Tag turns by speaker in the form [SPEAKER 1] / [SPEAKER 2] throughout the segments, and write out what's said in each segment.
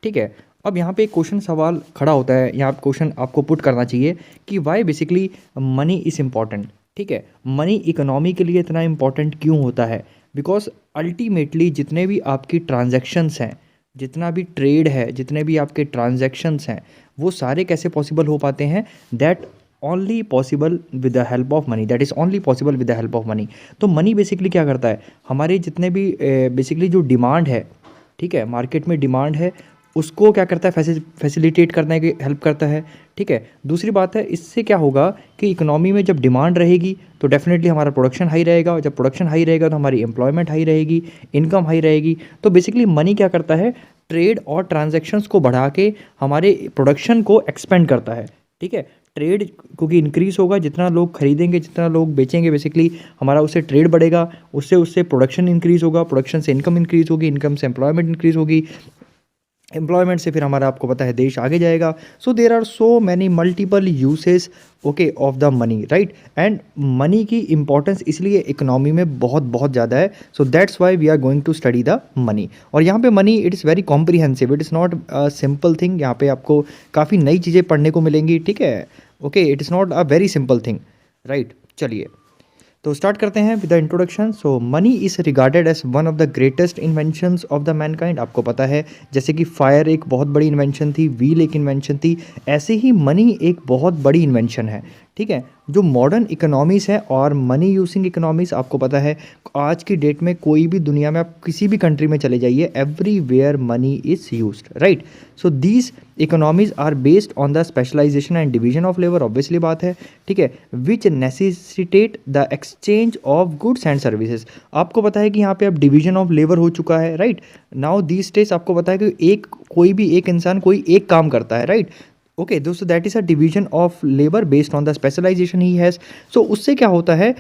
[SPEAKER 1] ठीक है। अब यहाँ पे एक क्वेश्चन सवाल खड़ा होता है, यहाँ क्वेश्चन आपको पुट करना चाहिए कि why basically money is important. ठीक है, मनी इकोनॉमी के लिए इतना इम्पॉर्टेंट क्यों होता है? बिकॉज अल्टीमेटली जितने भी आपकी ट्रांजैक्शंस हैं, जितना भी ट्रेड है, जितने भी आपके ट्रांजैक्शंस हैं, वो सारे कैसे पॉसिबल हो पाते हैं? That only possible with the help of money, that is only possible with the help of money. तो मनी बेसिकली क्या करता है? हमारे जितने भी बेसिकली जो डिमांड है, ठीक है, मार्केट में डिमांड है, उसको क्या करता है? फैसिलिटेट करने की हेल्प करता है। ठीक है, दूसरी बात है, इससे क्या होगा कि इकोनॉमी में जब डिमांड रहेगी तो डेफिनेटली हमारा प्रोडक्शन हाई रहेगा, और जब प्रोडक्शन हाई रहेगा तो हमारी एम्प्लॉयमेंट हाई रहेगी, इनकम हाई रहेगी। तो बेसिकली मनी क्या करता है? ट्रेड और ट्रांजैक्शंस को बढ़ा के हमारे प्रोडक्शन को एक्सपेंड करता है। ठीक है, ट्रेड क्योंकि इंक्रीज़ होगा, जितना लोग खरीदेंगे, जितना लोग बेचेंगे, बेसिकली हमारा उससे ट्रेड बढ़ेगा, उससे उससे प्रोडक्शन इंक्रीज़ होगा, प्रोडक्शन से इनकम इंक्रीज़ होगी, इनकम से एम्प्लॉयमेंट इंक्रीज़ होगी, एम्प्लॉयमेंट से फिर हमारा, आपको पता है, देश आगे जाएगा। So there are so many multiple uses okay of the money, right. And money की इंपॉर्टेंस इसलिए इकोनॉमी में बहुत बहुत ज़्यादा है। So that's why we are going to study the money. और यहाँ पे money it is very comprehensive, it is not a simple thing. यहाँ पे आपको काफ़ी नई चीज़ें पढ़ने को मिलेंगी। ठीक है, okay, it is not a very simple thing, right. चलिए तो स्टार्ट करते हैं with the introduction. So money is regarded as one of the greatest inventions of the mankind. आपको पता है, जैसे कि फायर एक बहुत बड़ी इन्वेंशन थी, व्हील एक इन्वेंशन थी, ऐसे ही मनी एक बहुत बड़ी इन्वेंशन है। ठीक है, जो मॉडर्न इकोनॉमीज़ है और मनी यूजिंग इकोनॉमीज़, आपको पता है आज की डेट में कोई भी दुनिया में आप किसी भी कंट्री में चले जाइए, everywhere money is used, right. So these economies are based on the specialisation and division of labour, obviously बात है। ठीक है, which necessitate the exchange of goods and services. आपको पता है कि यहाँ पे अब डिवीजन ऑफ लेबर हो चुका है, राइट। नाउ दीज डेज आपको पता है कि कोई भी एक इंसान कोई एक काम करता है, राइट। ओके दोस्तों, that is a division of labour based on the specialisation he has. So उससे क्या होता है?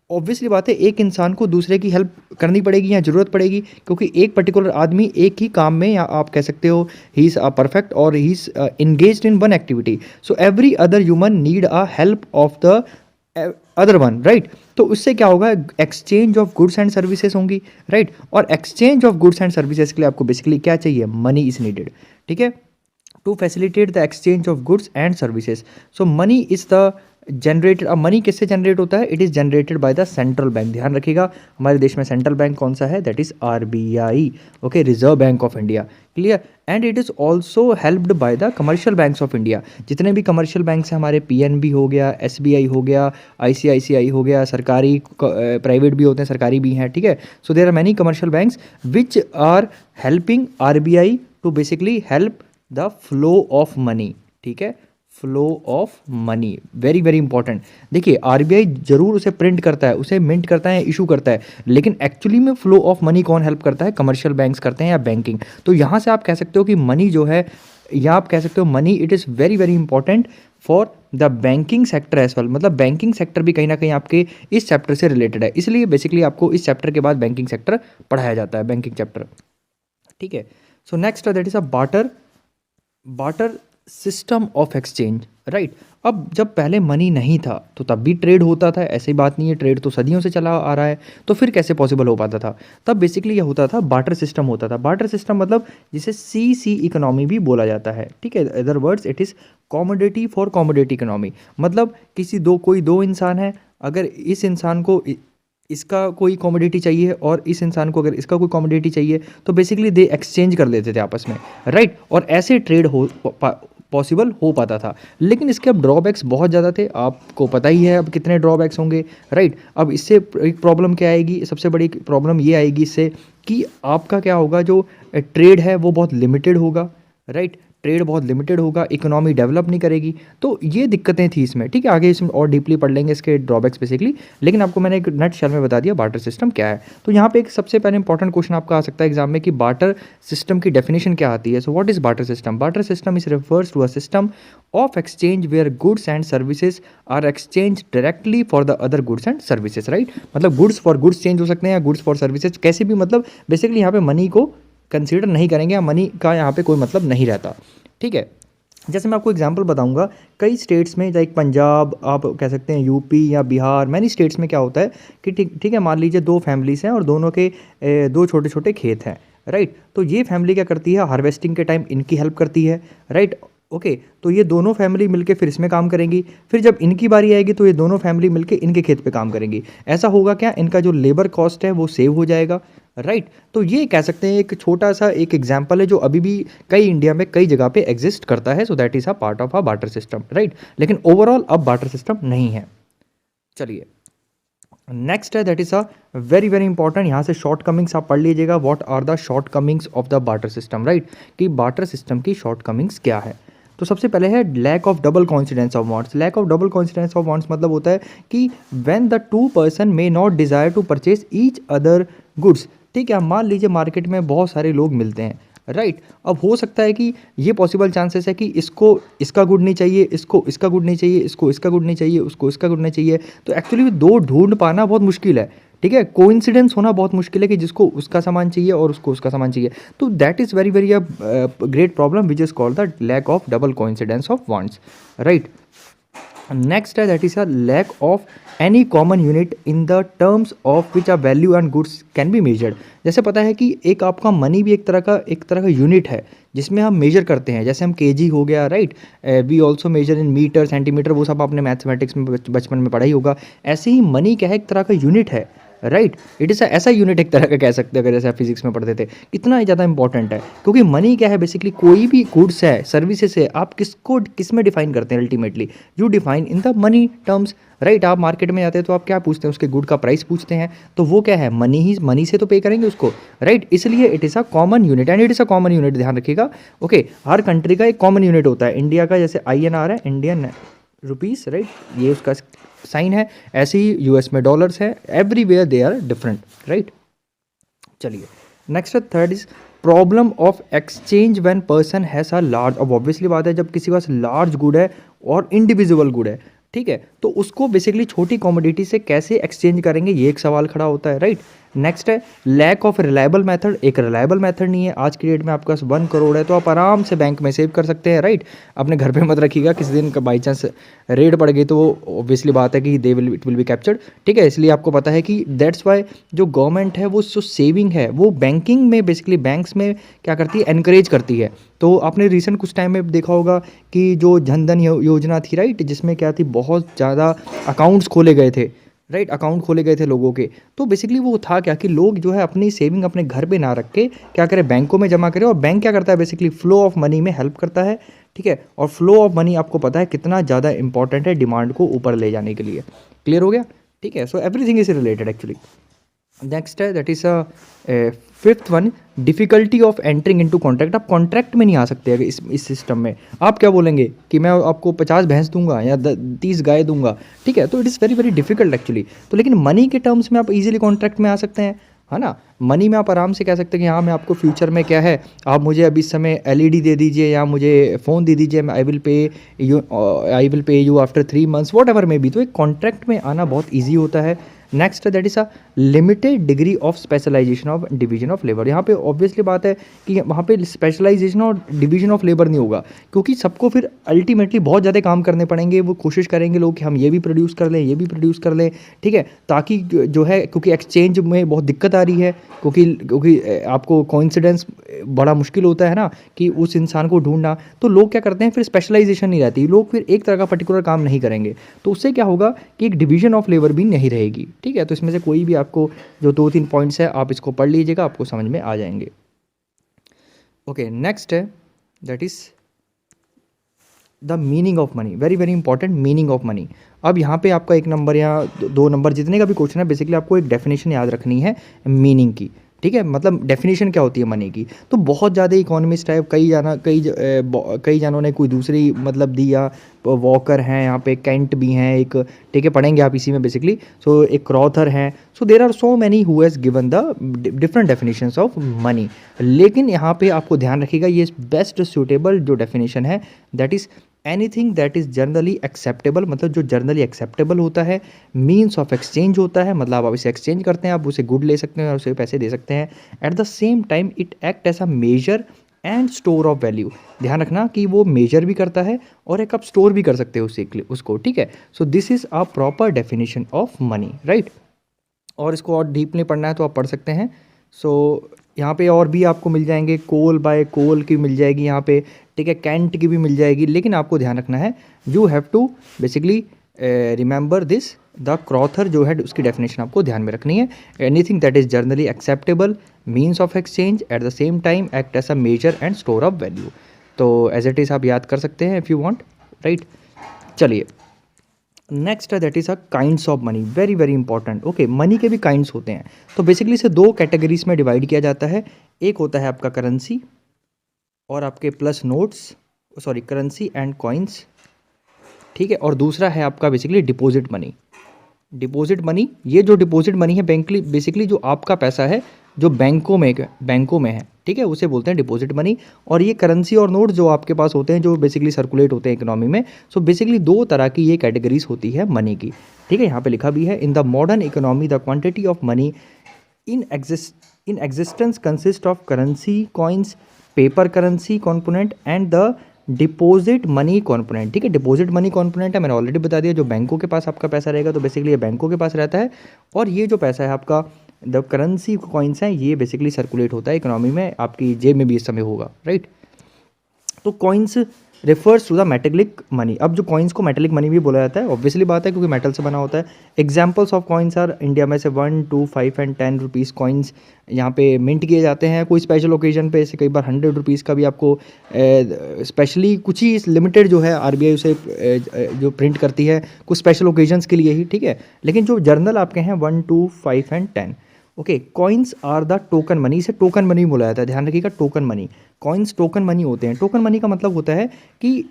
[SPEAKER 1] ऑब्वियसली बात है, एक इंसान को दूसरे की हेल्प करनी पड़ेगी या ज़रूरत पड़ेगी, क्योंकि एक पर्टिकुलर आदमी एक ही काम में, या आप कह सकते हो ही इज़ अ परफेक्ट और he is engaged in one activity. So every other human need a help of the other one, right. तो उससे क्या होगा? Exchange of goods and services होंगी, राइट। और exchange of goods and services के लिए आपको बेसिकली क्या चाहिए? Money is needed. ठीक है, to facilitate the exchange of goods and services. So money is the generated. अब मनी किससे जनरेट होता है? It is generated by the central bank. ध्यान रखिएगा, हमारे देश में सेंट्रल बैंक कौन सा है? That is RBI, okay, reserve bank of India, clear. And it is also helped by the commercial banks of India. जितने भी कमर्शियल बैंक्स हैं, हमारे PNB हो गया, SBI हो गया, ICICI हो गया, सरकारी प्राइवेट भी होते हैं, सरकारी भी हैं। ठीक है, so there are many commercial banks which are helping RBI to basically help the flow of money. ठीक है, flow of money very very important. देखिए, RBI जरूर उसे प्रिंट करता है, उसे मिंट करता है, इशू करता है, लेकिन एक्चुअली में फ्लो ऑफ मनी कौन हेल्प करता है? कमर्शियल बैंक्स करते हैं या बैंकिंग। तो यहाँ से आप कह सकते हो कि मनी जो है, या आप कह सकते हो money it is very very important for the banking sector as well. मतलब बैंकिंग सेक्टर भी कहीं ना कहीं आपके इस चैप्टर से रिलेटेड है, इसलिए बेसिकली आपको इस चैप्टर के बाद बैंकिंग सेक्टर पढ़ाया जाता है, बैंकिंग चैप्टर। ठीक है, so next that is a barter system of exchange, right. अब जब पहले मनी नहीं था तो तब भी ट्रेड होता था, ऐसी बात नहीं है, ट्रेड तो सदियों से चला आ रहा है। तो फिर कैसे पॉसिबल हो पाता था? तब बेसिकली ये होता था, बार्टर सिस्टम होता था। बार्टर सिस्टम मतलब जिसे CC इकोनॉमी भी बोला जाता है। ठीक है, other words it is commodity for commodity economy. मतलब कोई दो इंसान है, अगर इस इंसान को इसका कोई कॉमोडिटी चाहिए और इस इंसान को अगर इसका कोई कॉमोडिटी चाहिए, तो बेसिकली दे एक्सचेंज कर लेते थे आपस में, राइट। और ऐसे ट्रेड पॉसिबल हो पाता था। लेकिन इसके अब ड्रॉबैक्स बहुत ज़्यादा थे, आपको पता ही है अब कितने ड्रॉबैक्स होंगे, राइट। अब इससे एक प्रॉब्लम क्या आएगी? सबसे बड़ी प्रॉब्लम ये आएगी इससे कि आपका क्या होगा, जो ट्रेड है वो बहुत लिमिटेड होगा, राइट। ट्रेड बहुत लिमिटेड होगा, इकोनॉमी डेवलप नहीं करेगी। तो ये दिक्कतें थी इसमें। ठीक है, आगे इसमें और डीपली पढ़ लेंगे इसके ड्रॉबैक्स बेसिकली, लेकिन आपको मैंने एक नट शेल में बता दिया बार्टर सिस्टम क्या है। तो यहाँ पे एक सबसे पहले इंपॉर्टेंट क्वेश्चन आपका आ सकता है एग्जाम में कि बार्टर सिस्टम की डेफिनेशन क्या आती है। So what is barter system? Barter system is refers to a system of exchange where goods and services are exchange directly for the other goods and services, right. मतलब goods for goods change हो सकते हैं या goods for services, कैसे भी, मतलब basically यहाँ पे मनी को कंसीडर नहीं करेंगे या मनी का यहाँ पे कोई मतलब नहीं रहता। ठीक है, जैसे मैं आपको एग्जांपल बताऊंगा, कई स्टेट्स में लाइक पंजाब, आप कह सकते हैं यूपी या बिहार, मैनी स्टेट्स में क्या होता है कि ठीक है, मान लीजिए दो फैमिलीज हैं और दोनों के दो छोटे छोटे खेत हैं, राइट। तो ये फैमिली क्या करती है, हार्वेस्टिंग के टाइम इनकी हेल्प करती है, राइट। ओके, तो ये दोनों फैमिली मिलके फिर इसमें काम करेंगी, फिर जब इनकी बारी आएगी तो ये दोनों फैमिली मिलके इनके खेत पे काम करेंगी। ऐसा होगा क्या, इनका जो लेबर कॉस्ट है वो सेव हो जाएगा, राइट। तो ये कह सकते हैं एक छोटा सा एक एग्जाम्पल है जो अभी भी कई इंडिया में कई जगह पे एग्जिस्ट करता है। So that is a part of a barter system, right. लेकिन ओवरऑल अब बार्टर सिस्टम नहीं है। चलिए नेक्स्ट है, that is a very very important, यहाँ से शॉर्ट कमिंग्स आप पढ़ लीजिएगा। What are the shortcomings of the barter system, right, कि बार्टर सिस्टम की शॉर्ट कमिंग्स क्या है। तो सबसे पहले है lack of double coincidence of wants. Lack of double coincidence of wants मतलब होता है कि when the two person may not desire to purchase each other goods. ठीक है, मान लीजिए मार्केट में बहुत सारे लोग मिलते हैं, राइट। अब हो सकता है कि ये पॉसिबल चांसेस है कि इसको इसका गुड नहीं चाहिए, इसको इसका गुड नहीं चाहिए, इसको इसका गुड नहीं चाहिए, उसको इसका गुड नहीं चाहिए। तो एक्चुअली दो ढूंढ पाना बहुत मुश्किल है, ठीक है। कोइंसिडेंस होना बहुत मुश्किल है कि जिसको उसका सामान चाहिए और उसको उसका सामान चाहिए। तो that is very very a great problem which is called the lack of double coincidence of wants, right. Next है that is a lack of any common unit in the terms of which a value and goods can be measured. जैसे पता है कि एक आपका money भी एक तरह का यूनिट है जिसमें हम मेजर करते हैं, जैसे हम केजी हो गया, right. We also measure in meter, centimeter, वो सब आपने मैथमेटिक्स में बचपन में पढ़ा ही होगा। ऐसे ही मनी क्या है, एक तरह का यूनिट है, राइट। इट इज़ ऐसा यूनिट एक तरह का कह सकते हैं, अगर जैसे आप फिजिक्स में पढ़ते थे। कितना ज़्यादा इंपॉर्टेंट है, क्योंकि मनी क्या है, बेसिकली कोई भी गुड्स है, सर्विसेज है, आप किसको किस में डिफाइन करते हैं, ultimately you define in the money terms, right. आप मार्केट में जाते हैं तो आप क्या पूछते हैं, उसके गुड का प्राइस पूछते हैं, तो वो क्या है, मनी ही, मनी से तो पे करेंगे उसको, राइट। इसलिए it is a common unit and it is a common unit, ध्यान रखिएगा। ओके, हर कंट्री का एक कॉमन यूनिट होता है। इंडिया का जैसे INR है, इंडियन रुपीस, राइट, ये उसका साइन है। ऐसे ही US में डॉलर्स है, everywhere they are different, right. चलिए next third is problem of exchange when person has a large. अब ऑब्वियसली बात है, जब किसी के पास लार्ज गुड है और इंडिविजुअल गुड है, ठीक है, तो उसको बेसिकली छोटी कमोडिटी से कैसे एक्सचेंज करेंगे, ये एक सवाल खड़ा होता है, राइट। नेक्स्ट है लैक ऑफ रिलायबल मेथड। एक रिलायबल मेथड नहीं है। आज की डेट में आपके पास 1 करोड़ है तो आप आराम से बैंक में सेव कर सकते हैं, राइट। अपने घर पे मत रखिएगा, किसी दिन का बाई चांस रेड पड़ गई तो ऑब्वियसली बात है कि इट विल बी कैप्चर्ड, ठीक है। इसलिए आपको पता है कि दैट्स वाई जो गवर्नमेंट है वो जो सेविंग है वो बैंकिंग में, बेसिकली बैंक्स में क्या करती है, एनकरेज करती है। तो आपने रिसेंट कुछ टाइम में देखा होगा कि जो जनधन योजना थी, राइट, जिसमें क्या थी, बहुत ज़्यादा अकाउंट्स खोले गए थे, राइट, अकाउंट खोले गए थे लोगों के। तो बेसिकली वो था क्या कि लोग जो है अपनी सेविंग अपने घर पे ना रख के क्या करें, बैंकों में जमा करें। और बैंक क्या करता है, बेसिकली फ्लो ऑफ मनी में हेल्प करता है, ठीक है। और फ्लो ऑफ मनी आपको पता है कितना ज़्यादा इंपॉर्टेंट है डिमांड को ऊपर ले जाने के लिए। क्लियर हो गया, ठीक है। So everything is related actually. Next है that is a fifth one, difficulty of entering into contract. आप कॉन्ट्रैक्ट में नहीं आ सकते अगर इस सिस्टम में। आप क्या बोलेंगे कि मैं आपको 50 भैंस दूंगा या 30 गाय दूंगा, ठीक है। तो it is very very difficult actually. तो लेकिन मनी के टर्म्स में आप इजीली कॉन्ट्रैक्ट में आ सकते हैं, है ना। मनी में आप आराम से कह सकते हैं कि हाँ, मैं आपको फ्यूचर में क्या है, आप मुझे अभी इस समय LED दे दीजिए या मुझे फ़ोन दे दीजिए, मैं I will pay you after 3 months, whatever may be. तो एक कॉन्ट्रैक्ट में आना बहुत ईजी होता है। Next that is a limited degree of specialization of division of labour. यहाँ पे ऑब्वियसली बात है कि वहाँ पे स्पेशलाइजेशन और डिवीजन ऑफ लेबर नहीं होगा, क्योंकि सबको फिर अल्टीमेटली बहुत ज़्यादा काम करने पड़ेंगे। वो कोशिश करेंगे लोग कि हम ये भी प्रोड्यूस कर लें, ये भी प्रोड्यूस कर लें, ठीक है, ताकि जो है, क्योंकि एक्सचेंज में बहुत दिक्कत आ रही है, क्योंकि आपको कोइंसिडेंस बड़ा मुश्किल होता है ना कि उस इंसान को ढूंढना। तो लोग क्या करते हैं, फिर स्पेशलाइजेशन नहीं रहती, लोग फिर एक तरह का पर्टिकुलर काम नहीं करेंगे। तो उससे क्या होगा कि एक डिवीजन ऑफ लेबर भी नहीं रहेगी, ठीक है। तो इसमें से कोई भी आपको जो 2-3 पॉइंट्स है आप इसको पढ़ लीजिएगा, आपको समझ में आ जाएंगे। ओके, नेक्स्ट है that is the meaning of money. Very very important, meaning of money. अब यहाँ पे आपका 1 नंबर या 2 नंबर जितने का भी क्वेश्चन है, बेसिकली आपको एक डेफिनेशन याद रखनी है मीनिंग की, ठीक है। मतलब डेफिनेशन क्या होती है मनी की। तो बहुत ज़्यादा इकोनॉमिस्ट है, कई जानों ने कोई दूसरी मतलब दी, या वॉकर हैं यहाँ पे, कैंट भी हैं एक, ठीक है, पढ़ेंगे आप इसी में बेसिकली। सो एक क्रॉथर हैं। So there are so many who has given the different definitions of money. लेकिन यहाँ पे आपको ध्यान रखिएगा, ये बेस्ट सूटेबल जो डेफिनेशन है that is anything that is generally acceptable. मतलब जो जनरली एक्सेप्टेबल होता है, मीन्स ऑफ एक्सचेंज होता है, मतलब आप इसे एक्सचेंज करते हैं, आप उसे गुड ले सकते हैं और उसे पैसे दे सकते हैं। At the same time it act as a measure and store of value. ध्यान रखना कि वो मेजर भी करता है और एक आप स्टोर भी कर सकते हो उसको, ठीक है। So this is a proper definition of money, right. और इसको और डीपली पढ़ना है तो आप पढ़ सकते हैं। सो यहाँ पे और भी आपको मिल जाएंगे, कोल बाय कोल की मिल जाएगी यहाँ पे, ठीक है, कैंट की भी मिल जाएगी, लेकिन आपको ध्यान रखना है you have to basically remember this, the Crowther जो है उसकी डेफिनेशन आपको ध्यान में रखनी है। Anything that is generally acceptable means of exchange at the same time act as a measure and store of value. तो एज इट इज़ आप याद कर सकते हैं इफ़ यू वांट, राइट। चलिए नेक्स्ट है that is a kinds of money, very very important. Okay, money के भी काइंड्स होते हैं, तो बेसिकली इसे दो कैटेगरीज में डिवाइड किया जाता है। एक होता है आपका करेंसी और आपके plus notes, sorry currency and coins, ठीक है, और दूसरा है आपका basically deposit money. Deposit money, ये जो डिपॉजिट मनी है बेसिकली जो आपका पैसा है जो बैंकों में है, ठीक है, उसे बोलते हैं डिपॉजिट मनी। और ये करेंसी और नोट जो आपके पास होते हैं जो बेसिकली सर्कुलेट होते हैं इकोनॉमी में। सो बेसिकली दो तरह की ये कैटेगरीज होती है मनी की, ठीक है। यहाँ पे लिखा भी है, in the modern economy the quantity of money in existence consist of currency coins, paper currency component and the deposit money component, ठीक है। डिपॉजिट मनी कॉम्पोनेंट है, मैंने ऑलरेडी बता दिया, जो बैंकों के पास आपका पैसा रहेगा, तो बेसिकली ये बैंकों के पास रहता है। और ये जो पैसा है आपका द करेंसी कॉइन्स हैं, ये बेसिकली सर्कुलेट होता है इकोनॉमी में, आपकी जेब में भी इस समय होगा, राइट। तो coins refers to the metallic money. अब जो कॉइन्स को मेटेलिक मनी भी बोला जाता है, ऑब्वियसली बात है क्योंकि मेटल से बना होता है। Examples of coins are, India में से 1, 2, 5 एंड 10 रुपीज़ कॉइन्स यहाँ पे मिंट किए जाते हैं कोई स्पेशल ओकेजन पे। ऐसे कई बार 100 रुपीज़ का भी आपको स्पेशली कुछ ही लिमिटेड जो है आरबीआई उसे जो प्रिंट करती है कुछ स्पेशल ओकेजन्स के लिए ही, ठीक है। लेकिन जो जर्नल आपके हैं 1, 2, 5 and 10, okay, coins are the token money. इसे टोकन मनी बोला जाता है, ध्यान रखिएगा, token money. Coins token money होते हैं। टोकन मनी का मतलब होता है कि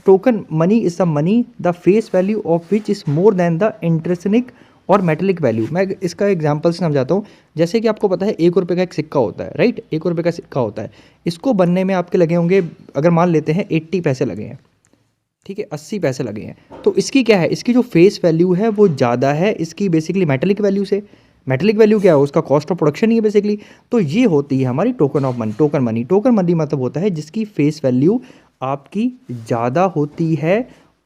[SPEAKER 1] token money is the money the face value of which is more than the intrinsic और मेटेलिक वैल्यू। मैं इसका एग्जांपल से समझाता हूँ। जैसे कि आपको पता है 1 रुपये का एक सिक्का होता है, राइट, 1 रुपये का सिक्का होता है। इसको बनने में आपके लगे होंगे, अगर मान लेते हैं 80 पैसे लगे हैं, ठीक है, 80 पैसे लगे हैं, तो इसकी क्या है, इसकी जो फेस वैल्यू है वो ज़्यादा है इसकी बेसिकली मेटेलिक वैल्यू से। मेटेलिक वैल्यू क्या है, उसका कॉस्ट ऑफ प्रोडक्शन ही है बेसिकली। तो ये होती है हमारी token of money, token money. Token money मतलब होता है जिसकी फेस वैल्यू आपकी ज़्यादा होती है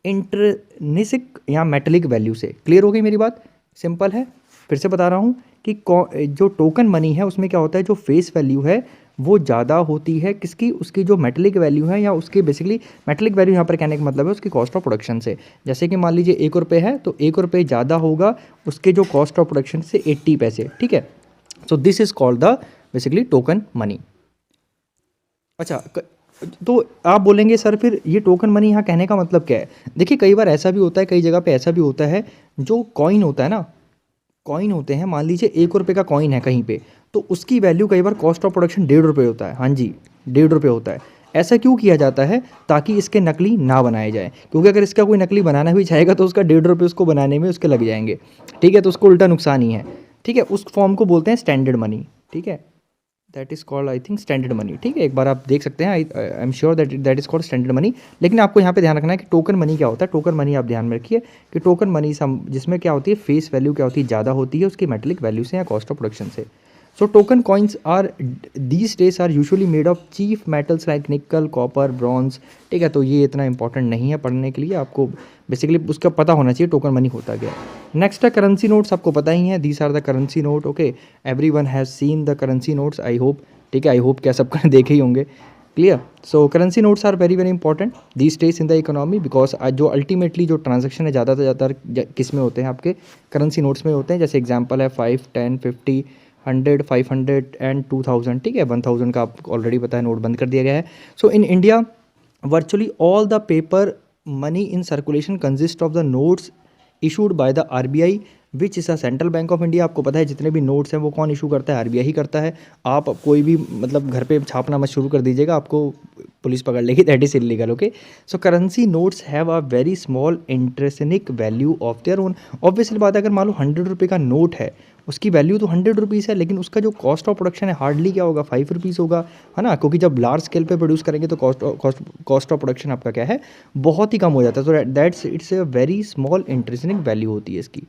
[SPEAKER 1] इंट्रिंसिक या मेटेलिक वैल्यू से। क्लियर हो गई मेरी बात, सिंपल है। फिर से बता रहा हूँ कि जो टोकन मनी है उसमें क्या होता है, जो फेस वैल्यू है वो ज़्यादा होती है किसकी, उसकी जो मेटेलिक वैल्यू है, या उसकी बेसिकली मेटेलिक वैल्यू यहाँ पर कहने का मतलब है उसकी कॉस्ट ऑफ प्रोडक्शन से। जैसे कि मान लीजिए 1 रुपये है, तो 1 रुपये ज़्यादा होगा उसके जो कॉस्ट ऑफ प्रोडक्शन से 80 पैसे, ठीक है। So this is called the basically token money. अच्छा, तो आप बोलेंगे सर फिर ये टोकन मनी यहाँ कहने का मतलब क्या है। देखिए कई बार ऐसा भी होता है, कई जगह पे ऐसा भी होता है, जो कॉइन होता है ना, कॉइन होते हैं, मान लीजिए 1 रुपये का कॉइन है कहीं पे, तो उसकी वैल्यू कई बार कॉस्ट ऑफ प्रोडक्शन 1.5 रुपये होता है। हाँ जी, 1.5 रुपये होता है। ऐसा क्यों किया जाता है, ताकि इसके नकली ना बनाए जाए, क्योंकि अगर इसका कोई नकली बनाना भी चाहेगा तो उसका 1.5 रुपये उसको बनाने में उसके लग जाएंगे, ठीक है, तो उसको उल्टा नुकसान ही है, ठीक है। उस फॉर्म को बोलते हैं स्टैंडर्ड मनी, ठीक है, that is called I think standard money, ठीक है। एक बार आप देख सकते हैं, I am sure that is called standard money. लेकिन आपको यहाँ पे ध्यान रखना है कि टोकन मनी क्या होता है। टोकन मनी आप ध्यान में रखिए कि टोकन मनी जिसमें क्या होती है, फेस वैल्यू क्या होती है, ज़्यादा होती है उसकी मेटेलिक वैल्यू से या कॉस्ट ऑफ प्रोडक्शन से। So token coins are these days are usually made of chief metals like nickel, copper, bronze, ठीक है। तो ये इतना इंपॉर्टेंट नहीं है पढ़ने के लिए, आपको बेसिकली उसका पता होना चाहिए टोकन मनी होता क्या है। नेक्स्ट है करेंसी नोट्स, आपको पता ही है, these are the currency note, okay, everyone has seen the currency notes, I hope, ठीक है, आई होप क्या सबका देखे ही होंगे, clear. So currency notes are very very important these days in the economy, because जो अल्टीमेटली जो transaction है ज़्यादा से ज़्यादा किस में होते हैं, आपके करेंसी नोट्स में होते हैं। जैसे एग्जांपल है 5, 10, 50, 100, 500 एंड 2000, ठीक है। 1000 का आपको ऑलरेडी पता है नोट बंद कर दिया गया है। So in India virtually all the paper money in circulation consist of the notes issued by the RBI which is a central bank of India. आपको पता है जितने भी नोट्स हैं वो कौन इशू करता है, आरबीआई ही करता है। आप कोई भी मतलब घर पे छापना मत शुरू कर दीजिएगा, आपको पुलिस पकड़ लेगी, that is illegal, okay. So currency notes have a very small intrinsic value of their own. Obviously बात है, अगर मान लो 100 रुपये का नोट है, उसकी वैल्यू तो 100 रुपीज़ है, लेकिन उसका जो कॉस्ट ऑफ प्रोडक्शन है हार्डली क्या होगा, 5 रुपीज़ होगा, है ना, क्योंकि जब लार्ज स्केल पे प्रोड्यूस करेंगे तो कॉस्ट ऑफ प्रोडक्शन आपका क्या है, बहुत ही कम हो जाता है। तो that's it's a very small intrinsic value होती है इसकी,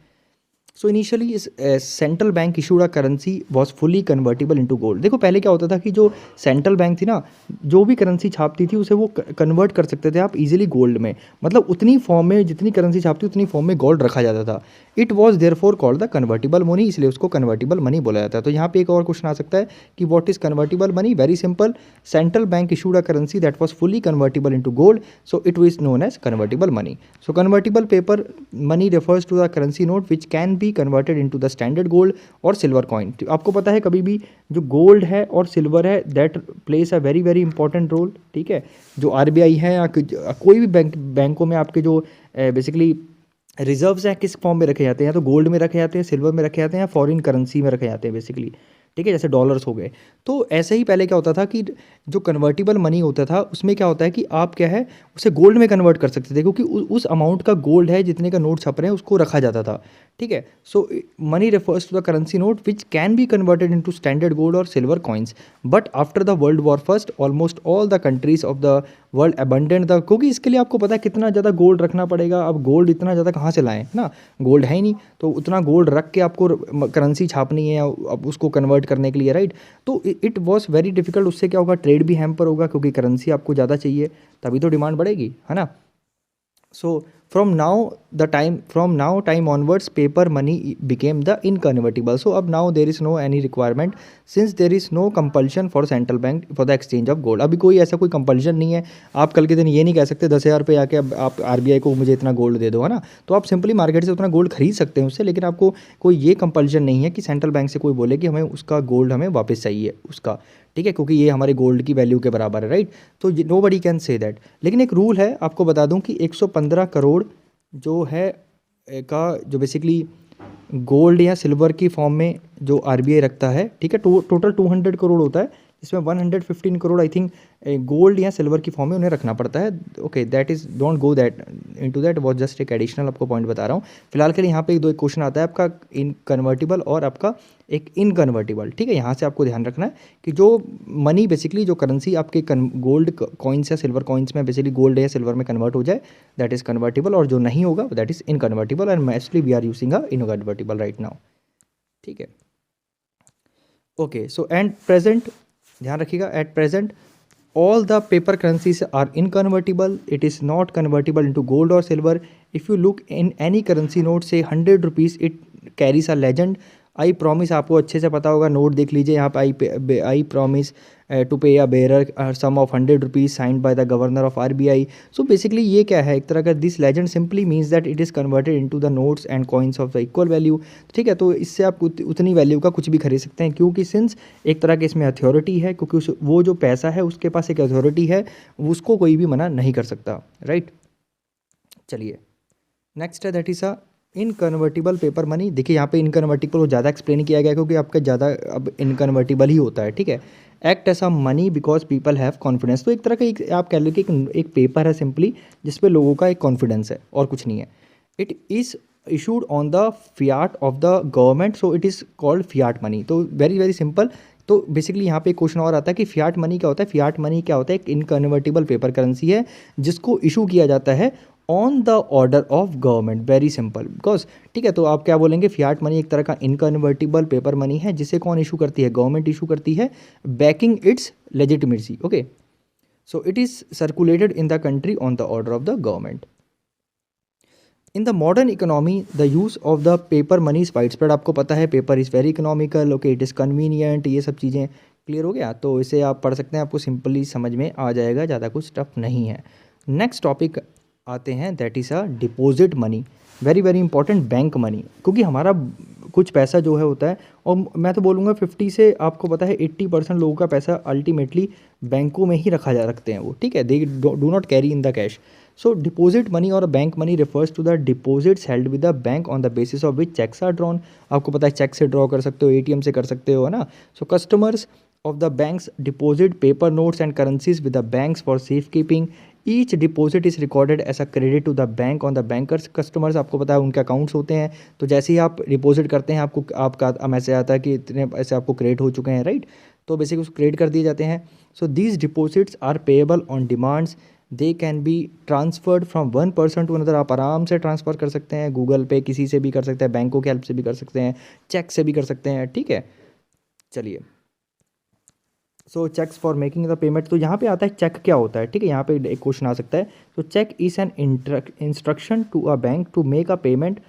[SPEAKER 1] सो इनिशियली इस central bank issued a currency was fully convertible into gold. देखो पहले क्या होता था कि जो सेंट्रल बैंक थी ना, जो भी करेंसी छापती थी उसे वो कन्वर्ट कर सकते थे आप इजीली गोल्ड में, मतलब उतनी फॉर्म में जितनी करेंसी छापती उतनी फॉर्म में गोल्ड रखा जाता था। It was there for called the convertible money, इसलिए उसको कन्वर्टिबल मनी बोला जाता है। तो यहाँ पे एक और क्वेश्चन आ सकता है कि what is convertible money. Very simple, central bank issued a currency that was fully convertible into gold, so it was known as convertible money. So convertible paper money refers to the currency note which can be converted into the standard gold और silver coin. तो आपको पता है कभी भी जो gold है और सिल्वर है that place a very very important role, ठीक है। जो आरबीआई है या कोई भी बैंकों में आपके जो बेसिकली रिजर्व्स हैं किस फॉर्म में रखे जाते हैं, या तो गोल्ड में रखे जाते हैं, सिल्वर में रखे जाते हैं, या फॉरेन करेंसी में रखे जाते हैं बेसिकली, ठीक है, जैसे डॉलर्स हो गए। तो ऐसे ही पहले क्या होता था कि जो कन्वर्टिबल मनी होता था उसमें क्या होता है कि आप क्या है उसे गोल्ड में कन्वर्ट कर सकते थे, क्योंकि उस अमाउंट का गोल्ड है जितने का नोट छप रहे हैं उसको रखा जाता था, ठीक है। So money refers to the currency note which can be converted into standard gold और silver coins, but after the world war first almost all the countries of the world abandoned the, क्योंकि इसके लिए आपको पता है कितना ज़्यादा gold रखना पड़ेगा। अब गोल्ड इतना ज़्यादा कहाँ से लाएं, है ना, गोल्ड है ही नहीं, तो उतना गोल्ड रख के आपको करेंसी छापनी है अब उसको कन्वर्ट करने के लिए, राइट। तो इट वॉज वेरी डिफिकल्ट। उससे क्या होगा, ट्रेड भी हैम्पर होगा, क्योंकि करेंसी आपको ज़्यादा चाहिए तभी तो डिमांड बढ़ेगी, है ना। So from now time onwards paper money became the inconvertible. So अब now there is no any requirement since there is no compulsion for central bank for the exchange of gold. अभी कोई ऐसा कोई compulsion नहीं है, आप कल के दिन ये नहीं कह सकते 10,000 रुपये आके अब आप आरबीआई को मुझे इतना गोल्ड दे दो, है ना। तो आप सिंपली मार्केट से उतना गोल्ड खरीद सकते हैं उससे, लेकिन आपको कोई ये कंपल्शन नहीं है कि सेंट्रल बैंक से कोई बोले कि हमें उसका गोल्ड हमें वापस चाहिए उसका, ठीक है, क्योंकि ये हमारे गोल्ड की वैल्यू के बराबर है, राइट। तो nobody can say that. लेकिन एक रूल है, आपको बता दूं कि 115 करोड़ जो है का जो बेसिकली गोल्ड या सिल्वर की फॉर्म में जो आरबीआई रखता है, ठीक है, टोटल 200 करोड़ होता है, जिसमें 115 करोड़ आई थिंक गोल्ड या सिल्वर की फॉर्म में उन्हें रखना पड़ता है। Okay that is don't go that into that, was just एक एडिशनल आपको पॉइंट बता रहा हूँ। फिलहाल के लिए यहाँ पे एक क्वेश्चन आता है आपका इन कन्वर्टिबल और आपका एक इनकन्वर्टिबल, ठीक है। यहाँ से आपको ध्यान रखना है कि जो मनी बेसिकली जो करेंसी आपके गोल्ड कॉइन्स या सिल्वर कॉइन्स में बेसिकली गोल्ड या सिल्वर में कन्वर्ट हो जाए दैट इज़ कन्वर्टिबल, और जो नहीं होगा that is inconvertible, and mostly we are using a inconvertible right now, ठीक है। ओके सो एंड प्रेजेंट ध्यान रखिएगा, at present all the paper currencies are inconvertible. It is not convertible into gold or silver. If you look in any currency note say 100 rupees, it carries a legend. I promise, आपको अच्छे से पता होगा, note देख लीजिए यहाँ पे, आई promise to pay a bearer sum of 100 rupees signed by the governor of RBI. So basically ये क्या है, एक तरह का this legend simply means that it is converted into the notes and coins of the equal value, ठीक है। तो इससे आप उतनी वैल्यू का कुछ भी खरीद सकते हैं, क्योंकि सिंस एक तरह की इसमें अथॉरिटी है, क्योंकि वो जो पैसा है उसके पास एक अथॉरिटी है, उसको कोई भी मना नहीं कर सकता, राइट। चलिए नेक्स्ट है that is a inconvertible paper money. देखिए यहाँ पे इनकन्वर्टिबल को ज़्यादा एक्सप्लेन किया गया क्योंकि आपका ज़्यादा अब इनकन्वर्टिबल ही होता है, ठीक है। Act as a money because people have confidence. तो एक तरह का आप कह लो कि एक पेपर है सिंपली जिस पे लोगों का एक कॉन्फिडेंस है और कुछ नहीं है। It is issued on the Fiat of the government, so it is called Fiat money. तो वेरी वेरी सिंपल। तो बेसिकली यहाँ पे एक क्वेश्चन और आता है कि फियाट मनी क्या होता है। फियाट मनी क्या होता है, एक इनकन्वर्टिबल पेपर करेंसी है जिसको इशू किया जाता है on the order of government. Very simple because, ठीक है। तो आप क्या बोलेंगे, फियाट मनी एक तरह का इनकन्वर्टिबल पेपर मनी है जिसे कौन इशू करती है, गवर्नमेंट इशू करती है, banking it's legitimacy. Okay so it is circulated in the country on the order of the government. In the modern economy the use of the paper money is wide spread. आपको पता है paper is very economical, okay, it is convenient, ये सब चीज़ें clear हो गया। तो इसे आप पढ़ सकते हैं, आपको सिंपली समझ में आ जाएगा, ज़्यादा कुछ टफ नहीं है। नेक्स्ट टॉपिक आते हैं that is a deposit money. Very very important, bank money, क्योंकि हमारा कुछ पैसा जो है होता है, और मैं तो बोलूँगा 50 से आपको पता है 80% लोगों का पैसा अल्टीमेटली बैंकों में ही रखते हैं वो, ठीक है। They do not carry in the cash. So deposit money और bank money refers to the deposits held with the bank on the basis of which cheques are drawn. आपको पता है चेक से ड्रॉ कर सकते हो, एटीएम से कर सकते हो, है ना। सो customers of the banks deposit paper notes and currencies with the banks for safekeeping. Each deposit is recorded as a credit to the bank on the bankers customers। आपको पता है उनके अकाउंट्स होते हैं, तो जैसे ही आप डिपॉजिट करते हैं आपका मैसेज आता है कि इतने पैसे आपको क्रेडिट हो चुके हैं, राइट। तो बेसिकली उसको क्रेडिट कर दिए जाते हैं। So these deposits are payable on demands they can be transferred from one person to another. आप आराम से ट्रांसफ़र कर सकते हैं, गूगल पे किसी से भी कर सकते हैं, बैंकों की हेल्प से भी कर सकते हैं, चेक से भी कर सकते हैं, ठीक है। चलिए, so cheques for making the payment, तो यहाँ पे आता है चेक क्या होता है, ठीक है। यहाँ पे एक क्वेश्चन आ सकता है। तो cheque is an instruction to a bank to make a payment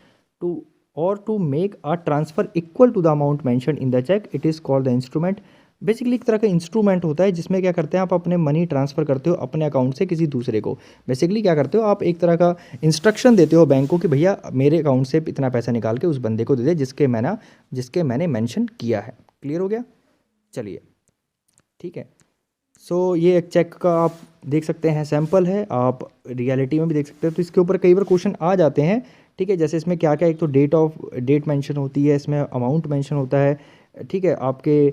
[SPEAKER 1] to or to make a transfer equal to the amount mention in the cheque, it is called the instrument. Basically एक तरह का instrument होता है जिसमें क्या करते हैं, आप अपने मनी ट्रांसफ़र करते हो अपने अकाउंट से किसी दूसरे को। बेसिकली क्या करते हो, आप एक तरह का इंस्ट्रक्शन देते हो बैंक को कि भैया मेरे अकाउंट से इतना पैसा निकाल के उस बंदे को दे दे जिसके मैंने मेंशन किया है। क्लियर हो गया? चलिए, ठीक है। सो ये एक चेक का आप देख सकते हैं, सैंपल है, आप रियलिटी में भी देख सकते हैं। तो इसके ऊपर कई बार क्वेश्चन आ जाते हैं, ठीक है। जैसे इसमें क्या क्या, एक तो डेट मेंशन होती है, इसमें अमाउंट मेंशन होता है, ठीक है। आपके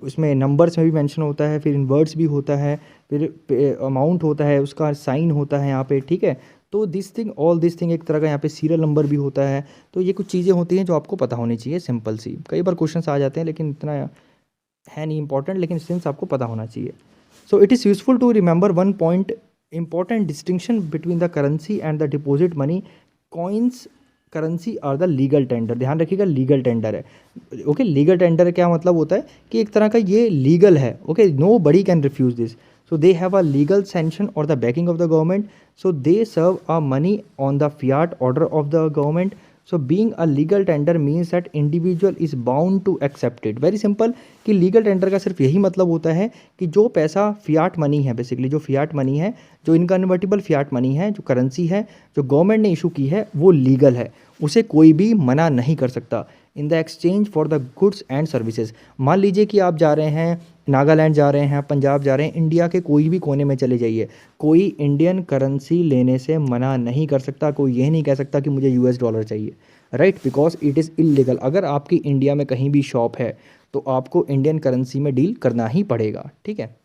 [SPEAKER 1] इसमें नंबर्स में भी मेंशन होता है, फिर इन वर्ड्स भी होता है, फिर अमाउंट होता है, उसका साइन होता है यहाँ पे, ठीक है। तो ऑल दिस थिंग एक तरह का यहाँ पे सीरियल नंबर भी होता है। तो ये कुछ चीज़ें होती हैं जो आपको पता होनी चाहिए, सिंपल सी। कई बार क्वेश्चन आ जाते हैं लेकिन इतना है नहीं इंपॉर्टेंट, लेकिन सेंस आपको पता होना चाहिए। So it is useful to remember one point important distinction between the currency and the deposit money. Coins currency are the legal tender. ध्यान रखिएगा, लीगल टेंडर है, ओके। लीगल टेंडर क्या मतलब होता है कि एक तरह का ये लीगल है, okay. Nobody can refuse this. So they have a legal sanction or the backing of the government. So they serve a money on the fiat order of the government. So being a legal tender means that individual is bound to accept it. Very simple कि legal tender का सिर्फ यही मतलब होता है कि जो पैसा फियाट मनी है, बेसिकली जो फियाट मनी है, जो इनकन्वर्टिबल फियाट मनी है, जो करेंसी है, जो गवर्नमेंट ने इशू की है, वो लीगल है, उसे कोई भी मना नहीं कर सकता। In the exchange for the goods and services. मान लीजिए कि आप जा रहे हैं, नागालैंड जा रहे हैं, पंजाब जा रहे हैं, इंडिया के कोई भी कोने में चले जाइए, कोई इंडियन करेंसी लेने से मना नहीं कर सकता। कोई यह नहीं कह सकता कि मुझे यूएस डॉलर चाहिए, right, because it is illegal. अगर आपकी इंडिया में कहीं भी शॉप है तो आपको इंडियन करेंसी में डील करना ही पड़ेगा, ठीक है।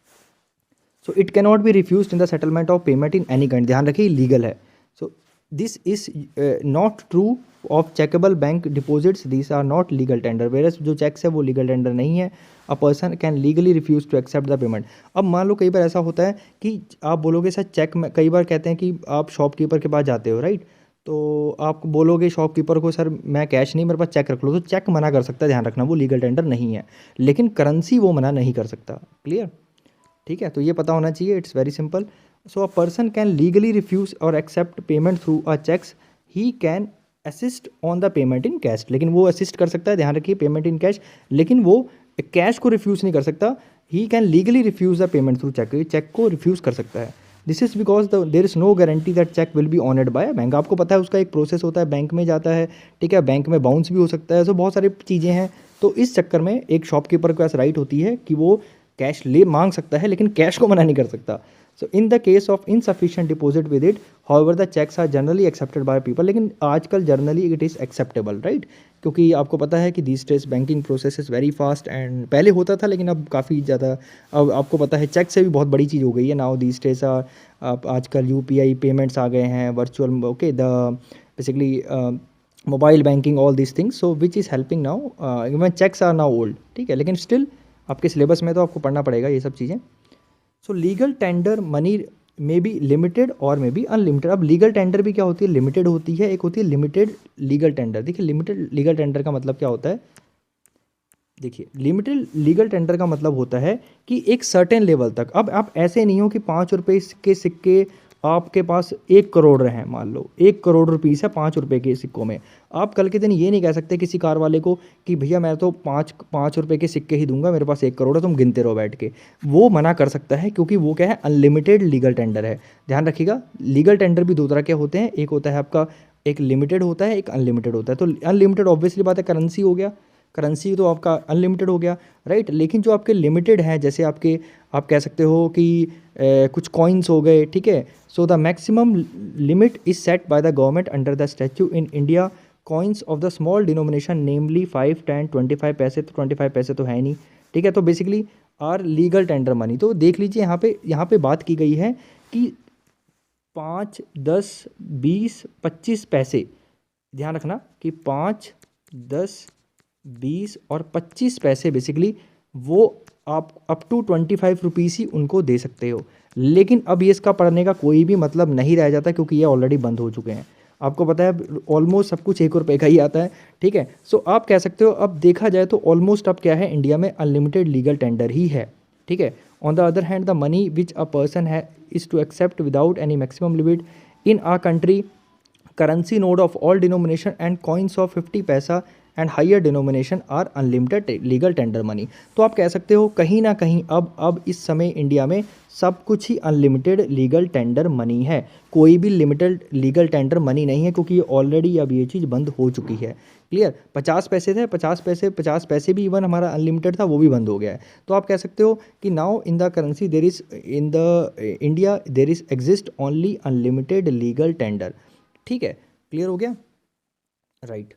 [SPEAKER 1] So it cannot be refuse in the settlement of payment in any kind. ध्यान रखिए, लीगल है। So this is not true of checkable bank deposits, this are not legal tender. Versus जो cheques है वो लीगल टेंडर नहीं है। A person can legally refuse to accept the payment. अब मान लो कई बार ऐसा होता है कि आप बोलोगे सर चेक में, कई बार कहते हैं कि आप शॉपकीपर के पास जाते हो, राइट, तो आप बोलोगे शॉपकीपर को सर मैं कैश नहीं, मेरे पास चेक रख लो, तो चेक मना कर सकता है, ध्यान रखना, वो लीगल टेंडर नहीं है। लेकिन करेंसी वो मना नहीं कर सकता। क्लियर? ठीक है, तो ये पता होना चाहिए, it's very simple. So a person can legally refuse or accept payment through a cheques. He can assist on the payment in cash. लेकिन वो असिस्ट कर सकता है, ध्यान रखिए, पेमेंट इन कैश, लेकिन वो कैश को रिफ्यूज़ नहीं कर सकता। He can legally refuse the payment through cheque, cheque को रिफ्यूज़ कर सकता है। This is because there is no guarantee that cheque will be honoured by bank. आपको पता है उसका एक प्रोसेस होता है, बैंक में जाता है, ठीक है, बैंक में बाउंस भी हो सकता है, सो बहुत सारी चीज़ें हैं। तो इस चक्कर में एक शॉपकीपर के पास राइट होती है कि वो कैश ले मांग सकता है, लेकिन कैश को मना नहीं कर सकता। So in the case of insufficient deposit with it, however the cheques are generally accepted by people. लेकिन आजकल generally it is acceptable, right, क्योंकि आपको पता है कि these days banking process is very fast and पहले होता था लेकिन अब काफ़ी ज़्यादा, अब आपको पता है चेक से भी बहुत बड़ी चीज़ हो गई है नाउ दीस डेज। आप आजकल यूपीआई पेमेंट्स आ गए हैं, virtual, okay, the basically mobile banking, all this things, so which is helping now. Even cheques are now old, ठीक है, लेकिन स्टिल आपके सिलेबस में तो आपको पढ़ना पड़ेगा ये सब चीज़ें। सो legal tender money may be limited और मे बी अनलिमिटेड। अब लीगल टेंडर भी क्या होती है, लिमिटेड होती है, एक होती है लिमिटेड लीगल टेंडर। देखिए, लिमिटेड लीगल टेंडर का मतलब क्या होता है, देखिए, लिमिटेड लीगल टेंडर का मतलब होता है कि एक सर्टेन लेवल तक। अब आप ऐसे नहीं हो कि 5 रुपये के सिक्के आपके पास 1 करोड़ हैं, मान लो 1 करोड़ रुपीज़ है 5 रुपये के सिक्कों में। आप कल के दिन ये नहीं कह सकते किसी कार वाले को कि भैया मैं तो 5 रुपये के सिक्के ही दूंगा, मेरे पास 1 करोड़ है, तुम गिनते रहो बैठ के। वो मना कर सकता है क्योंकि वो क्या है, अनलिमिटेड लीगल टेंडर है। ध्यान रखिएगा, लीगल टेंडर भी दो तरह के होते हैं, एक होता है आपका, एक लिमिटेड होता है, एक अनलिमिटेड होता है। तो अनलिमिटेड ऑब्वियसली बात है, करेंसी हो गया, करेंसी तो आपका अनलिमिटेड हो गया, राइट। लेकिन जो आपके लिमिटेड हैं, जैसे आपके, आप कह सकते हो कि कुछ कॉइन्स हो गए, ठीक है। So the maximum limit is set by the government under the statue in India. Coins of the small denomination नेमली 5, 10, 25 पैसे, तो 25 पैसे तो है ही नहीं, ठीक है। तो basically are legal tender money. तो देख लीजिए यहाँ पे बात की गई है कि 5, 10, 20, 25 पैसे, ध्यान रखना कि 5, 10, 20 और 25 पैसे बेसिकली वो आप अप टू 25 रुपीज़ ही उनको दे सकते हो। लेकिन अब ये इसका पढ़ने का कोई भी मतलब नहीं रह जाता क्योंकि ये ऑलरेडी बंद हो चुके हैं। आपको पता है ऑलमोस्ट सब कुछ 1 रुपये का ही आता है, ठीक है। सो आप कह सकते हो अब देखा जाए तो ऑलमोस्ट अब क्या है, इंडिया में अनलिमिटेड लीगल टेंडर ही है, ठीक है। On the other hand the money which a person है is to accept without any maximum limit in our country currency note of all denomination and coins of 50 paisa and higher denomination are unlimited legal tender money. तो आप कह सकते हो कहीं ना कहीं अब इस समय इंडिया में सब कुछ ही अनलिमिटेड लीगल टेंडर मनी है, कोई भी लिमिटेड लीगल टेंडर मनी नहीं है क्योंकि ऑलरेडी अब ये चीज़ बंद हो चुकी है। क्लियर। 50 पैसे थे, 50 पैसे भी इवन हमारा अनलिमिटेड था, वो भी बंद हो गया है। तो आप कह सकते हो कि now in the currency there is in the India there is exist only unlimited legal tender. ठीक है, क्लियर हो गया, right.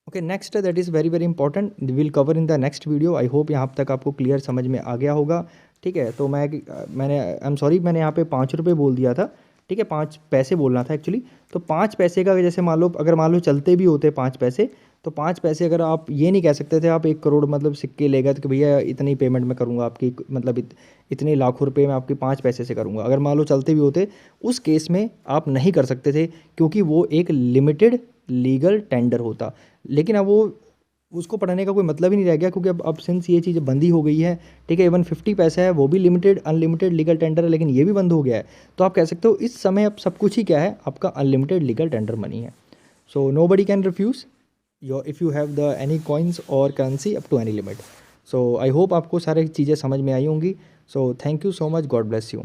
[SPEAKER 1] Okay, next that is very very important, will cover in the next video. I hope यहाँ तक आपको clear समझ में आ गया होगा, ठीक है। तो मैंने आई एम सॉरी, मैंने यहाँ पे 5 रुपये बोल दिया था, ठीक है, 5 पैसे बोलना था एक्चुअली। तो 5 पैसे का जैसे मान लो, अगर मान लो चलते भी होते 5 पैसे, तो 5 पैसे अगर आप ये नहीं कह सकते थे आप 1 करोड़ मतलब सिक्के लेगा तो कि भैया इतनी पेमेंट मैं करूँगा आपकी, मतलब इतने लाखों रुपए मैं आपकी 5 पैसे से करूँगा। अगर मान लो चलते भी होते, उस केस में आप नहीं कर सकते थे क्योंकि वो एक लिमिटेड लीगल टेंडर होता। लेकिन अब वो उसको पढ़ने का कोई मतलब ही नहीं रह गया क्योंकि अब सिंस ये चीज़ बंद ही हो गई है, ठीक है। इवन 50 पैसा है वो भी लिमिटेड अनलिमिटेड लीगल टेंडर है, लेकिन ये भी बंद हो गया है। तो आप कह सकते हो इस समय अब सब कुछ ही क्या है, आपका अनलिमिटेड लीगल टेंडर मनी है। So nobody can refuse your if you have the any coins or currency up to any limit. So I hope आपको सारी चीज़ें समझ में आई होंगी। So thank you so much, God bless you.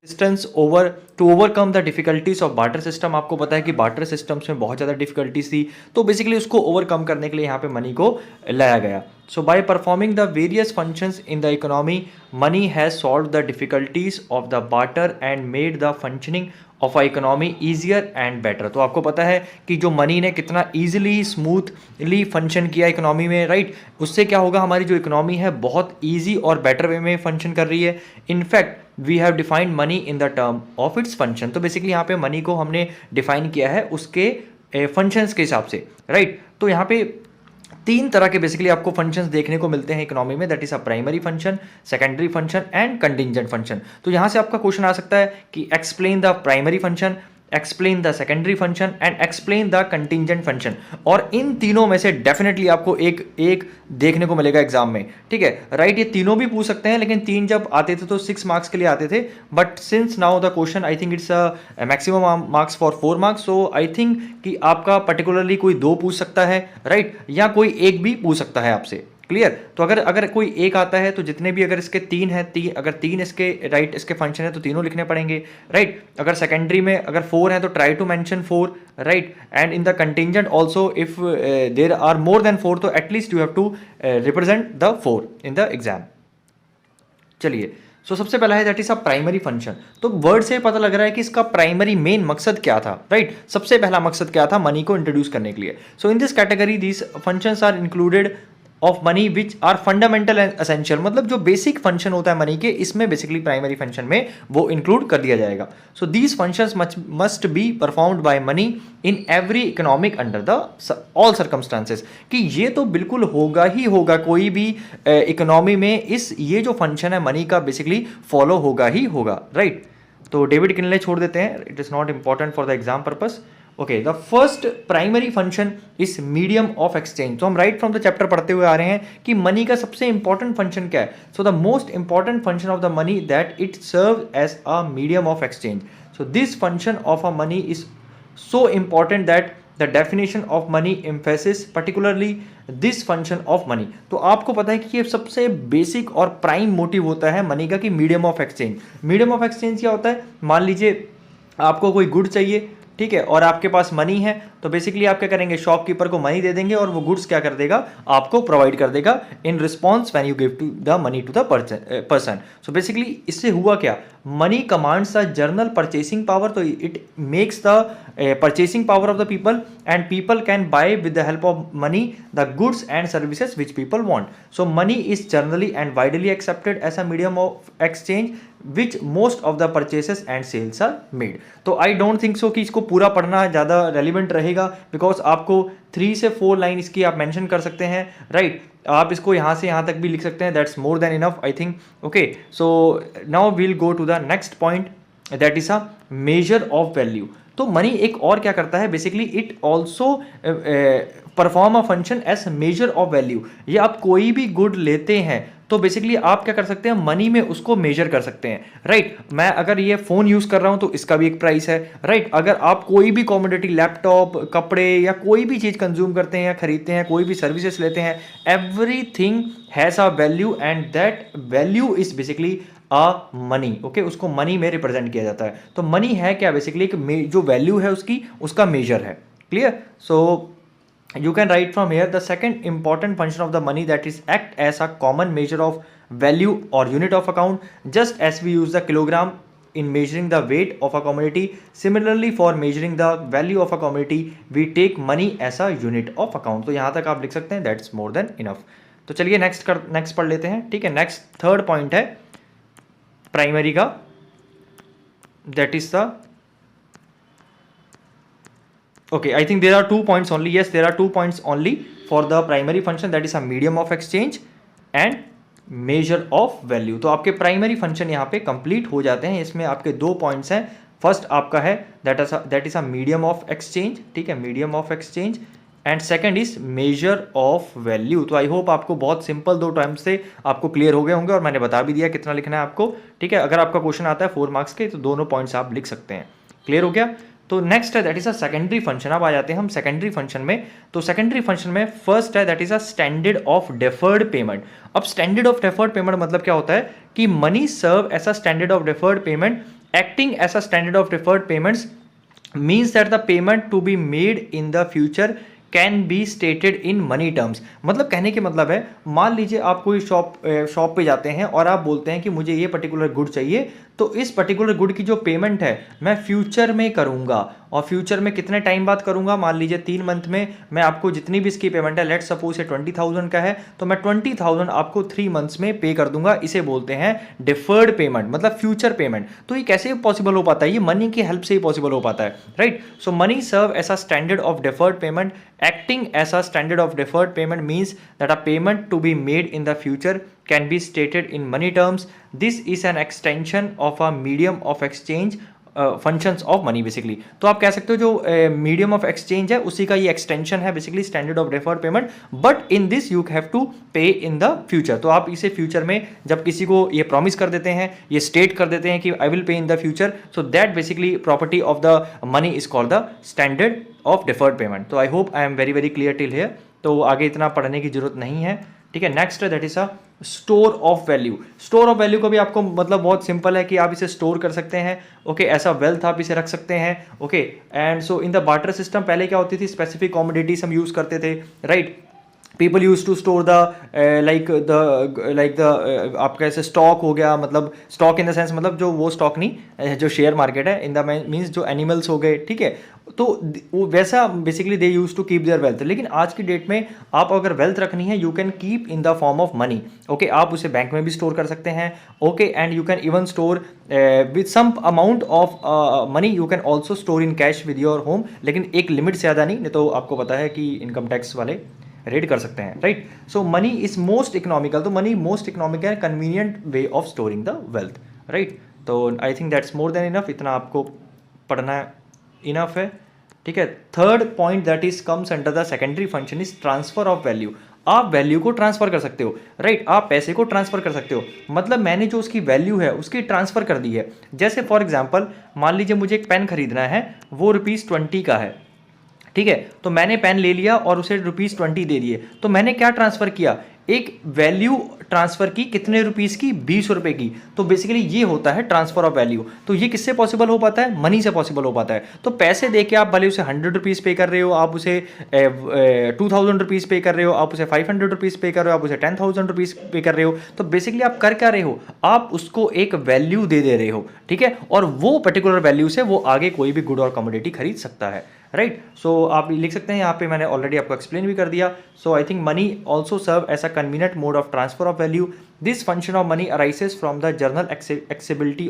[SPEAKER 2] Distance over to overcome the difficulties of barter system. आपको पता है कि बार्टर सिस्टम्स में बहुत ज़्यादा डिफिकल्टीज थी, तो बेसिकली उसको ओवरकम करने के लिए यहाँ पे मनी को लाया गया। So by performing the various functions in the economy, money has solve the difficulties of the barter and made the functioning of a economy easier and better. तो आपको पता है कि जो मनी ने कितना ईजिली स्मूथली फंक्शन किया इकोनॉमी में, राइट। उससे क्या होगा, हमारी जो इकोनॉमी है बहुत ईजी और बेटर वे में फंक्शन कर रही है। In fact we have defined money in the term of its function. तो बेसिकली यहाँ पे मनी को हमने डिफाइन किया है उसके फंक्शंस के हिसाब से, राइट। तो यहाँ पे 3 तरह के बेसिकली आपको फंक्शंस देखने को मिलते हैं इकोनॉमी में, that is a primary function, secondary function and contingent function. तो यहाँ से आपका क्वेश्चन आ सकता है कि explain the primary function, explain the secondary function and explain the contingent function. और इन तीनों में से डेफिनेटली आपको एक देखने को मिलेगा एग्जाम में, ठीक है, राइट। ये तीनों भी पूछ सकते हैं, लेकिन 3 जब आते थे तो 6 मार्क्स के लिए आते थे, but since now the question I think its maximum marks for 4 marks. So I think कि आपका पर्टिकुलरली कोई 2 पूछ सकता है, राइट, या कोई 1 भी पूछ सकता है आपसे। क्लियर। तो अगर कोई 1 आता है तो जितने भी अगर इसके 3 है, अगर 3 इसके राइट इसके फंक्शन है तो तीनों लिखने पड़ेंगे, राइट। अगर सेकेंडरी में अगर 4 है तो try to mention 4, right. And in the contingent also if there are more than 4 तो at least you have to represent the 4 in the exam. चलिए, सो सबसे पहला है that is a primary function. तो वर्ड से पता लग रहा है कि इसका प्राइमरी मेन मकसद क्या था, राइट। सबसे पहला मकसद क्या था, मनी को इंट्रोड्यूस करने के लिए। So in this category these functions are included of money which are fundamental and essential. मतलब जो बेसिक फंक्शन होता है मनी के, इसमें बेसिकली प्राइमरी फंक्शन में वो इंक्लूड कर दिया जाएगा। So these functions must be performed by money in every economic under the all circumstances. कि ये तो बिल्कुल होगा ही होगा, कोई भी इकोनॉमी में ये जो फंक्शन है मनी का बेसिकली फॉलो होगा ही होगा, राइट। तो डेविड किनले छोड़ देते हैं, it is not important for the exam purpose. Okay, the first primary function is medium of exchange. तो हम राइट फ्रॉम द चैप्टर पढ़ते हुए आ रहे हैं कि मनी का सबसे इंपॉर्टेंट फंक्शन क्या है। So the most important function of the money that it serve as a medium of exchange. So this function of a money is so important that the definition of money emphasis particularly this function of money. तो आपको पता है कि ये सबसे basic और prime motive होता है मनी का कि medium of exchange. Medium of exchange क्या होता है, मान लीजिए आपको कोई गुड चाहिए, ठीक है, और आपके पास मनी है, तो बेसिकली आप क्या करेंगे, शॉपकीपर को मनी दे देंगे और वो गुड्स क्या कर देगा, आपको प्रोवाइड कर देगा in response when you give to the money to the person. So basically इससे हुआ क्या, money commands the general purchasing power. तो it makes the purchasing power of the people and people can buy with the help of money the goods and services which people want. So money is generally and widely accepted as a medium of exchange which most of the purchases and sales are made. तो I don't think so कि इसको पूरा पढ़ना ज़्यादा relevant रहेगा, because आपको 3 से 4 line इसकी आप मेंशन कर सकते हैं, राइट। आप इसको यहाँ से यहाँ तक भी लिख सकते हैं, that's more than enough I think. Okay, so now we'll go to the next point, that is a measure of value. तो मनी एक और क्या करता है, basically it also perform a function as measure of value. ये आप कोई भी गुड लेते हैं तो बेसिकली आप क्या कर सकते हैं, मनी में उसको मेजर कर सकते हैं, राइट। मैं अगर ये फोन यूज कर रहा हूं तो इसका भी एक प्राइस है, राइट। अगर आप कोई भी कॉमोडिटी, लैपटॉप, कपड़े या कोई भी चीज कंज्यूम करते हैं या खरीदते हैं, कोई भी सर्विसेज लेते हैं, everything has a value and that value is basically a money. Okay, उसको मनी में रिप्रेजेंट किया जाता है। तो मनी है क्या, बेसिकली एक जो वैल्यू है उसकी, उसका मेजर है। Clear? So you can write from here the second important function of the money, that is act as a common measure of value or unit of account, just as we use the kilogram in measuring the weight of a commodity. Similarly for measuring the value of a commodity we take money as a unit of account. तो यहाँ तक आप लिख सकते हैं, that's more than enough। तो चलिए next पढ़ लेते हैं, ठीक है। नेक्स्ट थर्ड पॉइंट है प्राइमरी का, that is the okay, I think there are 2 points only. Yes, there are 2 points only for the primary function, that is a medium of exchange and measure of value। तो आपके primary function यहाँ पे complete हो जाते हैं। इसमें आपके 2 points हैं। फर्स्ट आपका है that is a medium of exchange, ठीक है, medium of exchange, and second is major of value. तो आई होप आपको बहुत सिंपल 2 टर्म्स से आपको क्लियर हो गए होंगे और मैंने बता भी दिया कितना लिखना है आपको, ठीक है। अगर आपका क्वेश्चन आता है 4 मार्क्स के तो दोनों पॉइंट्स आप लिख सकते हैं। क्लियर हो गया? तो नेक्स्ट है that is a secondary function. अब आ जाते हैं हम सेकेंडरी फंक्शन में। तो सेकेंडरी फंक्शन में फर्स्ट है that is a standard of deferred payment. अब स्टैंडर्ड ऑफ डेफर्ड पेमेंट मतलब क्या होता है कि money serve as a standard of deferred payment, acting as a standard of deferred payments means that the payment to be made in the future can be stated in money terms. मतलब कहने के मतलब है, मान लीजिए आप कोई shop पे जाते हैं और आप बोलते हैं कि मुझे ये पर्टिकुलर गुड चाहिए, तो इस पर्टिकुलर गुड की जो पेमेंट है मैं फ्यूचर में करूंगा। और फ्यूचर में कितने टाइम बाद करूंगा, मान लीजिए 3 मंथ में मैं आपको जितनी भी इसकी पेमेंट है, लेट्स सपोज ये 20,000 का है, तो मैं 20,000 आपको 3 मंथ्स में पे कर दूंगा। इसे बोलते हैं डिफर्ड पेमेंट, मतलब फ्यूचर पेमेंट। तो ये कैसे पॉसिबल हो पाता है, ये मनी की हेल्प से ही पॉसिबल हो पाता है, right. So money serve as a standard of deferred payment, acting as a standard of deferred payment means that a payment to be made in the future can be stated in money terms. This is an extension of a medium of exchange functions of money basically। तो आप कह सकते हो जो medium of exchange है उसी का ये extension है basically standard of deferred payment, but in this you have to pay in the future। तो आप इसे फ्यूचर में जब किसी को ये प्रॉमिस कर देते हैं, ये स्टेट कर देते हैं कि I will pay in the future, so that basically property of the money is called the standard of deferred payment. तो I hope I am very very clear till here. तो आगे इतना पढ़ने की जरूरत नहीं है, ठीक है। नेक्स्ट है that is a store of value. Store of value का भी आपको मतलब बहुत सिंपल है कि आप इसे स्टोर कर सकते हैं, ओके, ऐसा वेल्थ आप इसे रख सकते हैं, okay. And so in the barter system पहले क्या होती थी, स्पेसिफिक कॉमोडिटीज हम यूज करते थे, right. People use to store the like the आपका ऐसे स्टॉक हो गया, मतलब स्टॉक इन द सेंस मतलब जो वो स्टॉक नहीं जो शेयर मार्केट है, इन द मीन्स जो एनिमल्स हो गए, ठीक है। तो वो वैसा basically they use to keep their wealth. लेकिन आज की डेट में आप अगर वेल्थ रखनी है, you can keep in the form of money, okay. आप उसे बैंक में भी स्टोर कर सकते हैं, okay, and you can even store with some amount of money, you can also store in cash with your home, लेकिन एक limit से ज़्यादा नहीं तो आपको पता है कि इनकम टैक्स वाले रेड कर सकते हैं, right. So money is most economical. तो money most economical convenient way of storing the wealth, right. तो I think that's more than enough, इतना आपको पढ़ना इनफ है, ठीक है। Third point that is comes under the secondary function is transfer of value. आप value को transfer कर सकते हो, राइट। आप पैसे को ट्रांसफर कर सकते हो, मतलब मैंने जो उसकी वैल्यू है उसकी ट्रांसफर कर दी है। जैसे फॉर एग्जाम्पल मान लीजिए मुझे एक पेन खरीदना है, वो ₹20 का है, ठीक है। तो मैंने पेन ले लिया और उसे ₹20 दे दिए। तो मैंने क्या ट्रांसफर किया, एक वैल्यू ट्रांसफर की, कितने रुपीस की, ₹20 की। तो बेसिकली ये होता है ट्रांसफर ऑफ वैल्यू। तो ये किससे पॉसिबल हो पाता है, मनी से पॉसिबल हो पाता है। तो पैसे दे के आप भले उसे ₹100 पे कर रहे हो, आप उसे ₹2000 पे कर रहे हो, आप उसे ₹500 पे कर रहे हो, आप उसे ₹10,000 पे कर रहे हो, तो बेसिकली आप कर क्या रहे हो, आप उसको एक वैल्यू दे रहे हो, ठीक है। और वो पर्टिकुलर वैल्यू से वो आगे कोई भी गुड और कमोडिटी खरीद सकता है, राइट। सो आप लिख सकते हैं यहाँ पे, मैंने ऑलरेडी आपको एक्सप्लेन भी कर दिया। So I think money also serve as a convenient mode of transfer of value. This function of money arises from the general acceptability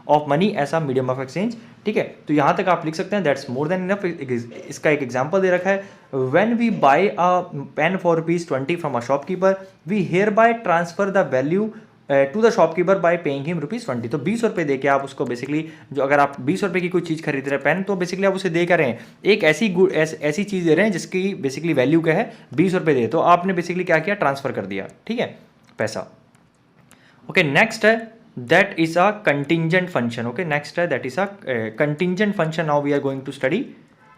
[SPEAKER 2] of money as a medium of exchange. ठीक है, तो यहाँ तक आप लिख सकते हैं, दैट्स मोर देन इनफ। इसका एक एग्जाम्पल दे रखा है, when we buy a pen for ₹20 from a shopkeeper, we here buy transfer the value to the shopkeeper by paying him ₹20। तो 20 रुपये दे के आप उसको बेसिकली, जो अगर आप 20 रुपये की कोई चीज़ खरीद रहे हैं पेन, तो बेसिकली आप उसे दे कर रहे हैं एक ऐसी चीज़ दे रहे हैं जिसकी बेसिकली वैल्यू क्या है, 20 रुपये दे, तो आपने बेसिकली क्या किया, ट्रांसफर कर दिया। ठीक है, पैसा। ओके, नेक्स्ट है that is a contingent function. Okay, next है that is a contingent function. Now we are going to study,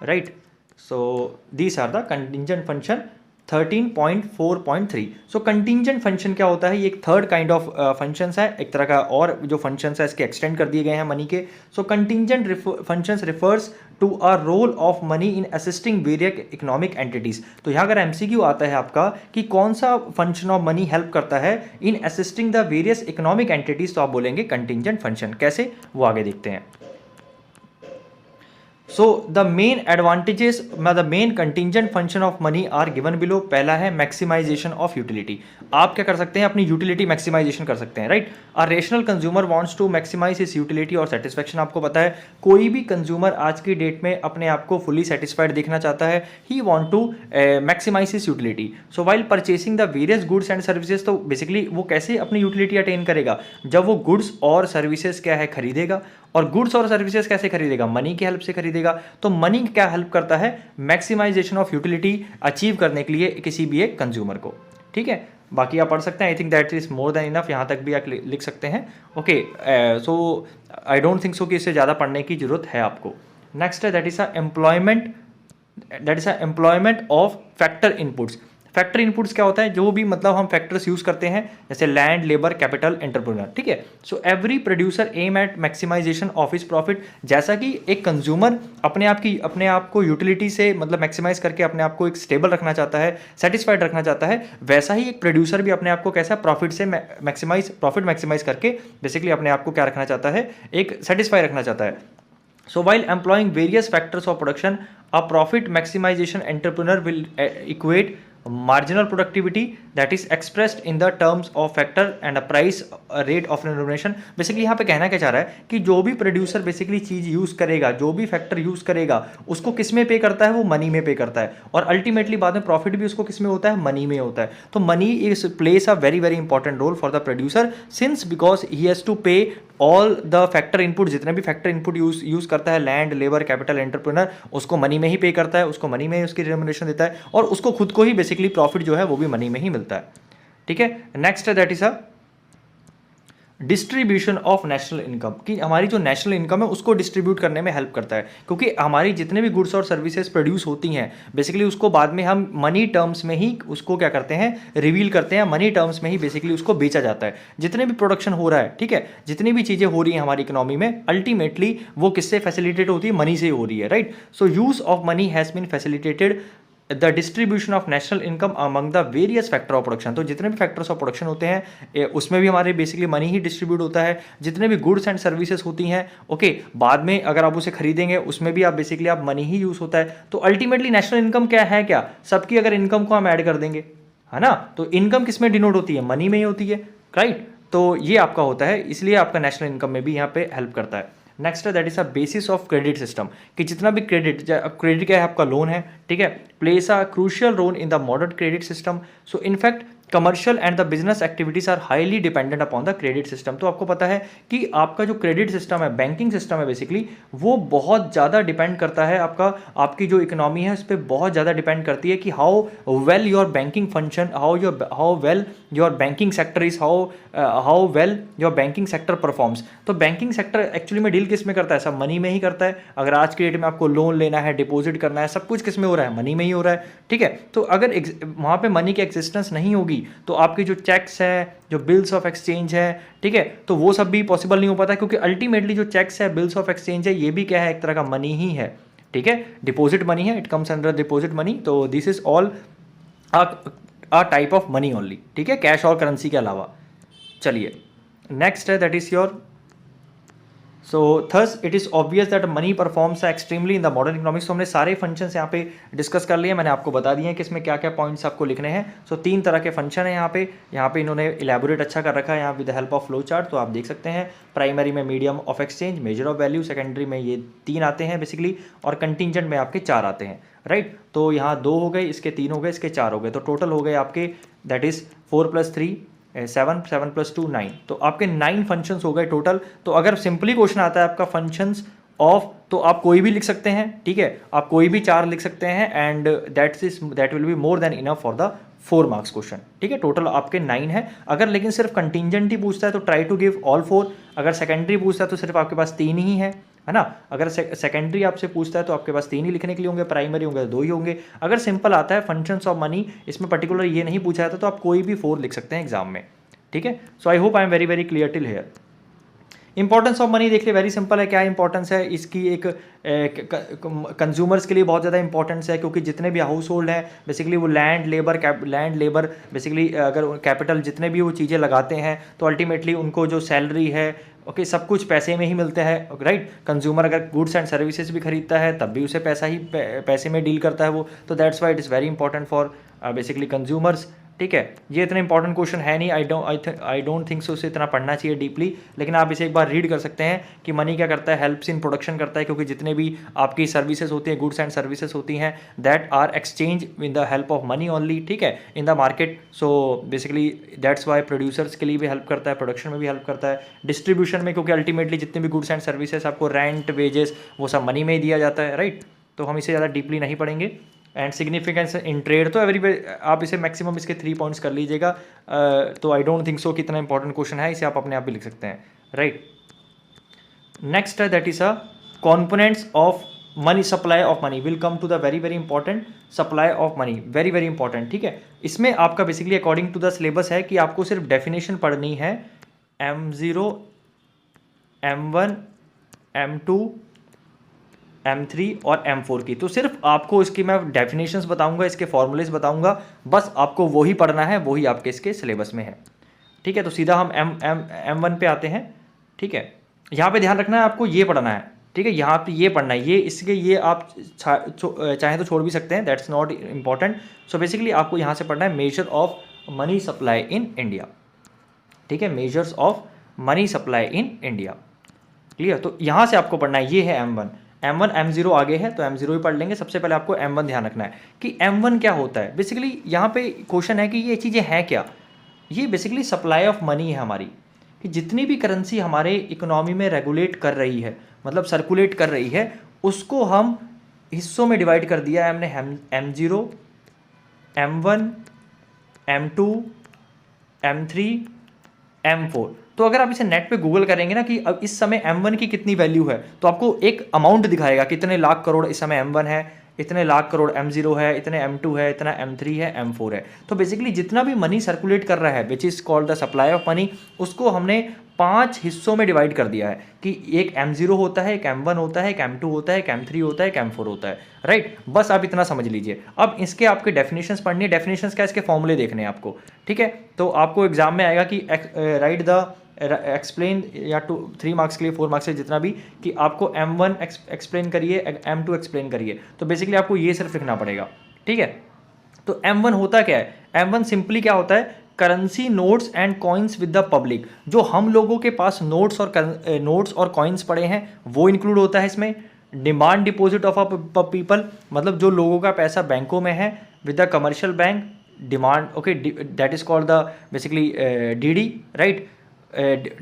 [SPEAKER 2] right. So these are the contingent function 13.4.3। So contingent function क्या होता है, ये एक थर्ड काइंड ऑफ फंक्शंस है, एक तरह का और जो फंक्शंस है इसके एक्सटेंड कर दिए गए हैं मनी के। So contingent functions refers to a role of money in assisting various economic entities. तो यहाँ अगर एमसीक्यू आता है आपका कि कौन सा फंक्शन ऑफ मनी हेल्प करता है in assisting the various economic entities, तो आप बोलेंगे कंटिंजेंट फंक्शन। कैसे, वो आगे देखते हैं। So the main advantages, the main contingent function of money are given below. पहला है मैक्सिमाइजेशन ऑफ यूटिलिटी। आप क्या कर सकते हैं, अपनी यूटिलिटी मैक्सिमाइजेशन कर सकते हैं, right. A rational consumer wants to maximise his utility और सेटिस्फेक्शन। आपको पता है कोई भी कंज्यूमर आज की डेट में अपने आप को फुली सेटिस्फाइड देखना चाहता है, he want to maximise his utility. So while purchasing the various goods and services, तो बेसिकली वो कैसे अपनी यूटिलिटी अटेन करेगा, जब वो गुड्स और सर्विसेज क्या है, खरीदेगा। और गुड्स और सर्विसेज कैसे खरीदेगा, मनी की हेल्प से खरीदेगा। तो मनी क्या हेल्प करता है, मैक्सिमाइजेशन ऑफ यूटिलिटी अचीव करने के लिए किसी भी एक कंज्यूमर को। ठीक है, बाकी आप पढ़ सकते हैं, I think that is more than enough, यहाँ तक भी आप लिख सकते हैं। Okay, so I don't think so कि इससे ज़्यादा पढ़ने की जरूरत है आपको। नेक्स्ट है that is a employment of factor inputs. Factor inputs क्या होता है, जो भी मतलब हम फैक्टर्स यूज करते हैं, जैसे लैंड, लेबर, कैपिटल, एंटरप्रेन्योर। ठीक है, so every producer aim at maximisation of his profit. जैसा कि एक कंज्यूमर अपने आप को यूटिलिटी से मतलब मैक्सिमाइज करके अपने आप को एक स्टेबल रखना चाहता है, सेटिस्फाइड रखना चाहता है, वैसा ही एक प्रोड्यूसर भी अपने आप को कैसा प्रॉफिट से प्रॉफिट मैक्सिमाइज करके बेसिकली अपने आप को क्या रखना चाहता है, एक सेटिस्फाई रखना चाहता है। So while employing various factors of production, a profit maximization entrepreneur will equate marginal productivity that is expressed in the terms of factor and a price rate of remuneration। Basically यहाँ पे कहना क्या चाह रहा है कि जो भी प्रोड्यूसर बेसिकली चीज यूज करेगा, जो भी फैक्टर यूज करेगा, उसको किस में पे करता है, वो मनी में पे करता है। और अल्टीमेटली बाद में प्रॉफिट भी उसको किस में होता है, मनी में होता है। तो money is place a very very important role for the producer, since because he has to pay all the factor input. जितने भी फैक्टर इनपुट यूज करता है, लैंड, लेबर, कैपिटल, एंटरप्रेन्योर, उसको मनी में ही पे करता है, उसको मनी में ही उसकी रेम्युनरेशन देता है, और उसको खुद को ही बेसिकली प्रॉफिट जो है वो भी मनी में ही मिलता है। ठीक है, नेक्स्ट है that is a distribution of national income, कि हमारी जो नेशनल इनकम है उसको डिस्ट्रीब्यूट करने में हेल्प करता है। क्योंकि हमारी जितने भी गुड्स और सर्विसेज प्रोड्यूस होती हैं, बेसिकली उसको बाद में हम मनी टर्म्स में ही उसको क्या करते हैं, रिवील करते हैं, मनी टर्म्स में ही बेसिकली उसको बेचा जाता है। जितने भी प्रोडक्शन हो रहा है, ठीक है, जितनी भी चीज़ें हो रही हैं हमारी इकोनॉमी में, अल्टीमेटली वो किससे फैसिलिटेट होती है, मनी से हो रही है, right. So use of money has been facilitated the distribution of national income among the various factor of production. तो जितने भी फैक्टर्स ऑफ प्रोडक्शन होते हैं उसमें भी हमारे बेसिकली मनी ही डिस्ट्रीब्यूट होता है। जितने भी गुड्स एंड सर्विसेज होती हैं, ओके, बाद में अगर आप उसे खरीदेंगे उसमें भी आप बेसिकली आप मनी ही यूज होता है। तो अल्टीमेटली नेशनल इनकम क्या है, क्या सबकी अगर इनकम को हम ऐड कर देंगे, है ना, तो इनकम किस में डिनोट होती है, मनी में ही होती है, राइट। तो ये आपका होता है, इसलिए आपका नेशनल इनकम में भी यहाँ पे हेल्प करता है। नेक्स्ट है that is a basis of credit system, कि जितना भी क्रेडिट क्या है, आपका लोन है, ठीक है, place a crucial role in the modern credit system. So in fact commercial and the business activities are highly dependent upon the credit system. तो आपको पता है कि आपका जो क्रेडिट सिस्टम है, बैंकिंग सिस्टम है, बेसिकली वो बहुत ज़्यादा डिपेंड करता है, आपकी जो इकोनॉमी है उस पर बहुत ज़्यादा डिपेंड करती है कि how well your banking function, how well your banking sector is, how well your banking sector performs. तो बैंकिंग सेक्टर एक्चुअली में डील किस में करता है, सब मनी में ही करता है। अगर आज के डेट में आपको लोन लेना है, डिपॉजिट करना है, सब कुछ किस में हो रहा है, मनी में ही हो रहा है, ठीक है। तो अगर वहाँ पे मनी की एक्जिस्टेंस नहीं होगी तो आपके जो चेक्स है, जो बिल्स ऑफ एक्सचेंज है, ठीक है, तो वो सब भी पॉसिबल नहीं हो पाता, क्योंकि अल्टीमेटली जो चेक्स है, बिल्स ऑफ एक्सचेंज है, ये भी क्या है, एक तरह का मनी ही है, ठीक है, डिपॉजिट मनी है, it comes under deposit money. तो this is all a type of money only, ठीक है, कैश और करेंसी के अलावा। चलिए नेक्स्ट है that is your so thus it is obvious that money performs extremely in the modern economics. तो हमने सारे फंक्शंस यहाँ पे डिस्कस कर लिए, मैंने आपको बता दिए हैं कि इसमें क्या क्या पॉइंट्स आपको लिखने हैं। सो 3 तरह के फंक्शन है यहाँ पे इन्होंने इलेबोरेट अच्छा कर रखा है यहाँ with the help of flow chart. तो आप देख सकते हैं प्राइमरी में medium of exchange, major of value, secondary में ये 3 आते हैं बेसिकली, और कंटिजेंट में आपके 4 आते हैं, राइट। तो यहाँ 2 हो गए, इसके 3 हो गए, इसके 4 हो गए, तो टोटल हो गए आपके दैट इज़ 4 + 3 7, 7 + 2 9। तो आपके 9 फंक्शंस हो गए टोटल। तो अगर सिंपली क्वेश्चन आता है आपका फंक्शंस ऑफ, तो आप कोई भी लिख सकते हैं, ठीक है, आप कोई भी 4 लिख सकते हैं, and that will be more than enough for the 4 marks question, ठीक है। टोटल आपके 9 है। अगर लेकिन सिर्फ कंटिजेंट ही पूछता है तो ट्राई टू गिव ऑल 4। अगर सेकेंडरी पूछता है तो सिर्फ आपके पास 3 ही है ना। अगर सेकेंडरी आपसे पूछता है तो आपके पास 3 ही लिखने के लिए होंगे, प्राइमरी होंगे तो 2 ही होंगे। अगर सिंपल आता है फंक्शंस ऑफ मनी, इसमें पर्टिकुलर ये नहीं पूछा जाता, तो आप कोई भी 4 लिख सकते हैं एग्जाम में, ठीक है। So I hope I am very very clear till here. Importance of money देखिए वेरी सिंपल है। क्या इंपॉर्टेंस है इसकी? एक कंज्यूमर्स के लिए बहुत ज़्यादा इंपॉर्टेंस है, क्योंकि जितने भी हाउस होल्ड हैं बेसिकली वो लैंड लेबर बेसिकली अगर कैपिटल जितने भी वो चीज़ें लगाते हैं तो अल्टीमेटली उनको जो सैलरी है ओके सब कुछ पैसे में ही मिलते हैं, राइट। कंज्यूमर अगर गुड्स एंड सर्विसेज भी खरीदता है तब भी उसे पैसे में डील करता है वो। तो that's why it is very important for basically consumers, ठीक है। ये इतना इंपॉर्टेंट क्वेश्चन है नहीं, आई डोंट थिंक सो उसे इतना पढ़ना चाहिए डीपली, लेकिन आप इसे एक बार रीड कर सकते हैं कि मनी क्या करता है, हेल्प्स इन प्रोडक्शन करता है, क्योंकि जितने भी आपकी सर्विसेज होती हैं, गुड्स एंड सर्विसेज होती हैं, that are exchange with the help of money only, ठीक है, in the market. So basically that's why producers के लिए भी हेल्प करता है, प्रोडक्शन में भी हेल्प करता है, डिस्ट्रीब्यूशन में, क्योंकि अल्टीमेटली जितने भी गुड्स एंड सर्विसेज आपको रेंट, वेजेस, वो सब मनी में ही दिया जाता है, राइट। तो हम इसे ज़्यादा डीपली नहीं पढ़ेंगे। एंड सिग्निफिकेंस इन ट्रेड तो एवरी आप इसे मैक्सिमम इसके 3 पॉइंट्स कर लीजिएगा। तो आई डोंट थिंक सो कि इतना इंपॉर्टेंट क्वेश्चन है, इसे आप अपने आप भी लिख सकते हैं, राइट। नेक्स्ट है that is a components of money, supply of money. Will come to the very very important supply of money, very very important, ठीक है। इसमें आपका basically according to the syllabus है कि आपको सिर्फ डेफिनेशन पढ़नी है M0, M1, M2, M3 और M4 की। तो सिर्फ आपको इसकी मैं डेफिनेशंस बताऊंगा, इसके फॉर्मूलेस बताऊंगा, बस आपको वही पढ़ना है, वही आपके इसके सिलेबस में है, ठीक है। तो सीधा हम M1 पे आते हैं, ठीक है। यहाँ पे ध्यान रखना है आपको, ये पढ़ना है, ठीक है, यहाँ पे ये पढ़ना है, ये आप चाहे तो छोड़ भी सकते हैं, that's not important. So basically आपको यहाँ से पढ़ना है measure of money supply in India, ठीक है, measures of money supply in India, clear. तो यहाँ से आपको पढ़ना है, ये है M1, M0 आगे है तो M0 ही पढ़ लेंगे। सबसे पहले आपको M1 ध्यान रखना है कि M1 क्या होता है। बेसिकली यहाँ पे क्वेश्चन है कि ये चीज़ें हैं क्या। ये बेसिकली सप्लाई ऑफ मनी है हमारी, कि जितनी भी करेंसी हमारे इकोनॉमी में रेगुलेट कर रही है, मतलब सर्कुलेट कर रही है, उसको हम हिस्सों में डिवाइड कर दिया है हमने, M0, M1, M2, M3, M4। तो अगर आप इसे नेट पे गूगल करेंगे ना कि अब इस समय M1 की कितनी वैल्यू है, तो आपको एक अमाउंट दिखाएगा कितने लाख करोड़ इस समय M1 है, इतने लाख करोड़ M0 है, इतने M2 है, इतना M3 है, M4 है। तो बेसिकली जितना भी मनी सर्कुलेट कर रहा है विच is called the supply of money, उसको हमने 5 हिस्सों में डिवाइड कर दिया है कि एक M0 होता है, एक M1 होता है, एक M2 होता है, एक M3 होता है, एक M4 होता है, राइट। बस आप इतना समझ लीजिए। अब इसके आपके डेफिनेशंस पढ़नी है, डेफिनेशंस क्या, इसके फॉर्मूले देखने हैं आपको, ठीक है। तो आपको एग्जाम में आएगा कि राइट द एक्सप्लेन, या 3 मार्क्स के लिए 4 मार्क्स से जितना भी, कि आपको M1 एक्सप्लेन करिए, M2 एक्सप्लेन करिए। तो बेसिकली आपको ये सिर्फ लिखना पड़ेगा, ठीक है। तो M1 होता क्या है? M1 सिंपली क्या होता है? Currency notes and coins with the public. जो हम लोगों के पास नोट्स और कॉइन्स पड़े हैं वो इंक्लूड होता है इसमें। Demand deposit of a people, मतलब जो लोगों का पैसा बैंकों में है with the commercial bank demand, okay, that is called the basically DD, right.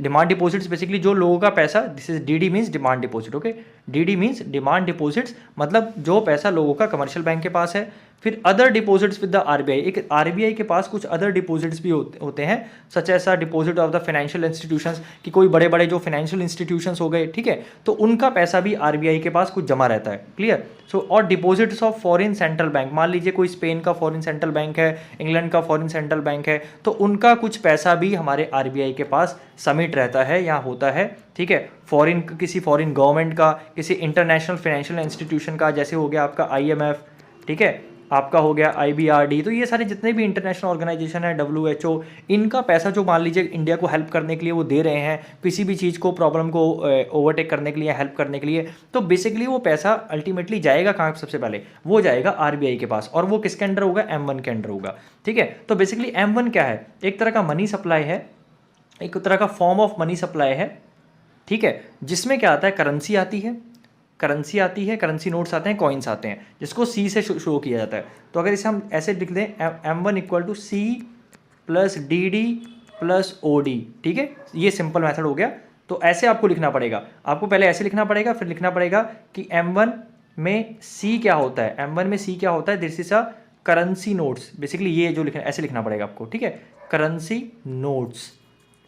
[SPEAKER 2] Demand deposits basically जो लोगों का पैसा, this is DD means demand deposit, okay, DD means demand deposits, मतलब जो पैसा लोगों का कमर्शियल बैंक के पास है। फिर other deposits with the RBI, एक RBI के पास कुछ अदर डिपॉजिट्स भी होते हैं, सच ऐसा deposit of the financial institutions, कि कोई बड़े बड़े जो फाइनेंशियल इंस्टीट्यूशंस हो गए, ठीक है, तो उनका पैसा भी RBI के पास कुछ जमा रहता है, क्लियर। सो और deposits of foreign central bank, मान लीजिए कोई स्पेन का फॉरेन सेंट्रल बैंक है, इंग्लैंड का फॉरेन सेंट्रल बैंक है, तो उनका कुछ पैसा भी हमारे RBI के पास समिट रहता है या होता है, ठीक है। किसी फॉरेन गवर्नमेंट का, किसी इंटरनेशनल फाइनेंशियल इंस्टीट्यूशन का, जैसे हो गया आपका IMF, ठीक है, आपका हो गया IBRD, तो ये सारे जितने भी इंटरनेशनल ऑर्गेनाइजेशन है, WHO, इनका पैसा जो मान लीजिए इंडिया को हेल्प करने के लिए वो दे रहे हैं, किसी भी चीज़ को, प्रॉब्लम को ओवरटेक करने के लिए, हेल्प करने के लिए, तो बेसिकली वो पैसा अल्टीमेटली जाएगा कहाँ? सबसे पहले वो जाएगा RBI के पास, और वो किसके अंडर होगा? M1 के अंडर होगा, ठीक है। तो बेसिकली M1 क्या है? एक तरह का मनी सप्लाई है, एक तरह का फॉर्म ऑफ मनी सप्लाई है, ठीक है, जिसमें क्या आता है? करेंसी आती है, करेंसी आती है, करेंसी नोट्स आते हैं, कॉइन्स आते हैं, जिसको C से शो किया जाता है। तो अगर इसे हम ऐसे लिख दें, M1 equal to C plus DD plus OD, ठीक है, ये सिंपल मेथड हो गया। तो ऐसे आपको लिखना पड़ेगा, आपको पहले ऐसे लिखना पड़ेगा, फिर लिखना पड़ेगा कि M1 में C क्या होता है, M1 में C क्या होता है? This is a currency notes, basically ये जो लिखना, ऐसे लिखना पड़ेगा आपको, ठीक है, करेंसी नोट्स,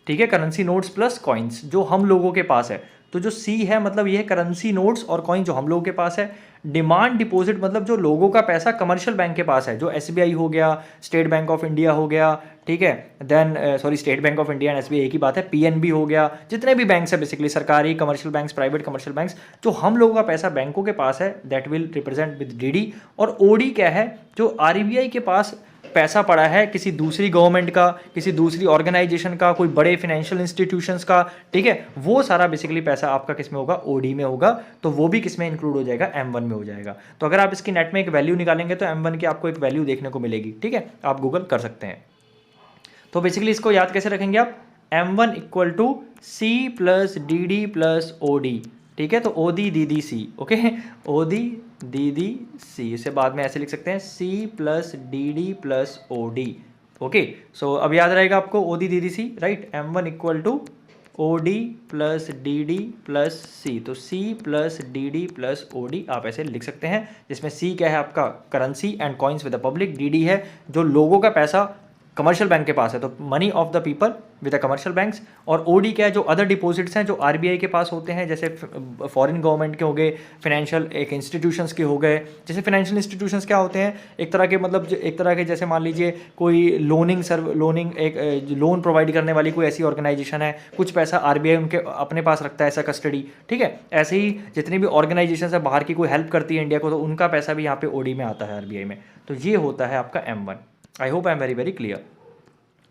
[SPEAKER 2] ठीक है, करेंसी नोट्स प्लस कॉइन्स जो हम लोगों के पास है। तो जो C है मतलब ये है करेंसी नोट्स और कॉइन जो हम लोगों के पास है। डिमांड डिपॉजिट मतलब जो लोगों का पैसा कमर्शियल बैंक के पास है, जो SBI हो गया, स्टेट बैंक ऑफ इंडिया हो गया, ठीक है, then sorry State Bank of India and SBI एक ही बात है, PNB हो गया, जितने भी बैंक्स है बेसिकली, सरकारी, commercial banks, private commercial banks, जो हम लोगों का पैसा बैंकों के पास है, that will represent with DD। और OD क्या है? जो RBI के पास पैसा पड़ा है किसी दूसरी गवर्नमेंट का, किसी दूसरी ऑर्गेनाइजेशन का, कोई बड़े फाइनेंशियल इंस्टीट्यूशंस का, ठीक है, वो सारा बेसिकली पैसा आपका किस में होगा? OD में होगा। तो वो भी किस में इंक्लूड हो जाएगा? M1 में हो जाएगा। तो अगर आप इसकी नेट में एक वैल्यू निकालेंगे तो M1 की आपको एक वैल्यू देखने को मिलेगी, ठीक है, आप गूगल कर सकते हैं। तो बेसिकली इसको याद कैसे रखेंगे आप? M1 equal to C plus DD plus OD, ठीक है, तो OD DD C, okay, OD DD C, इसे बाद में ऐसे लिख सकते हैं C plus DD plus OD, okay. सो अब याद रहेगा आपको OD DD C, right. M1 equal to OD plus DD plus C, तो C plus DD plus OD आप ऐसे लिख सकते हैं, जिसमें C क्या है? आपका currency and coins with the public, DD है जो लोगों का पैसा कमर्शियल बैंक के पास है, तो money of the people with the commercial banks, और OD क्या है? जो अदर डिपॉजिट्स हैं जो RBI के पास होते हैं, जैसे फॉरेन गवर्नमेंट के हो गए, फाइनेंशियल एक इंस्टीट्यूशंस के हो गए। जैसे फाइनेंशियल इंस्टीट्यूशंस क्या होते हैं? एक तरह के मतलब एक तरह के, जैसे मान लीजिए कोई लोनिंग एक लोन प्रोवाइड करने वाली कोई ऐसी ऑर्गेनाइजेशन है, कुछ पैसा RBI उनके अपने पास रखता है, ऐसा कस्टडी, ठीक है। ऐसे ही जितनी भी ऑर्गेनाइजेशन है बाहर की, कोई हेल्प करती है इंडिया को, तो उनका पैसा भी यहाँ पे OD में आता है, RBI में। तो ये होता है आपका M1। I hope I am very very clear,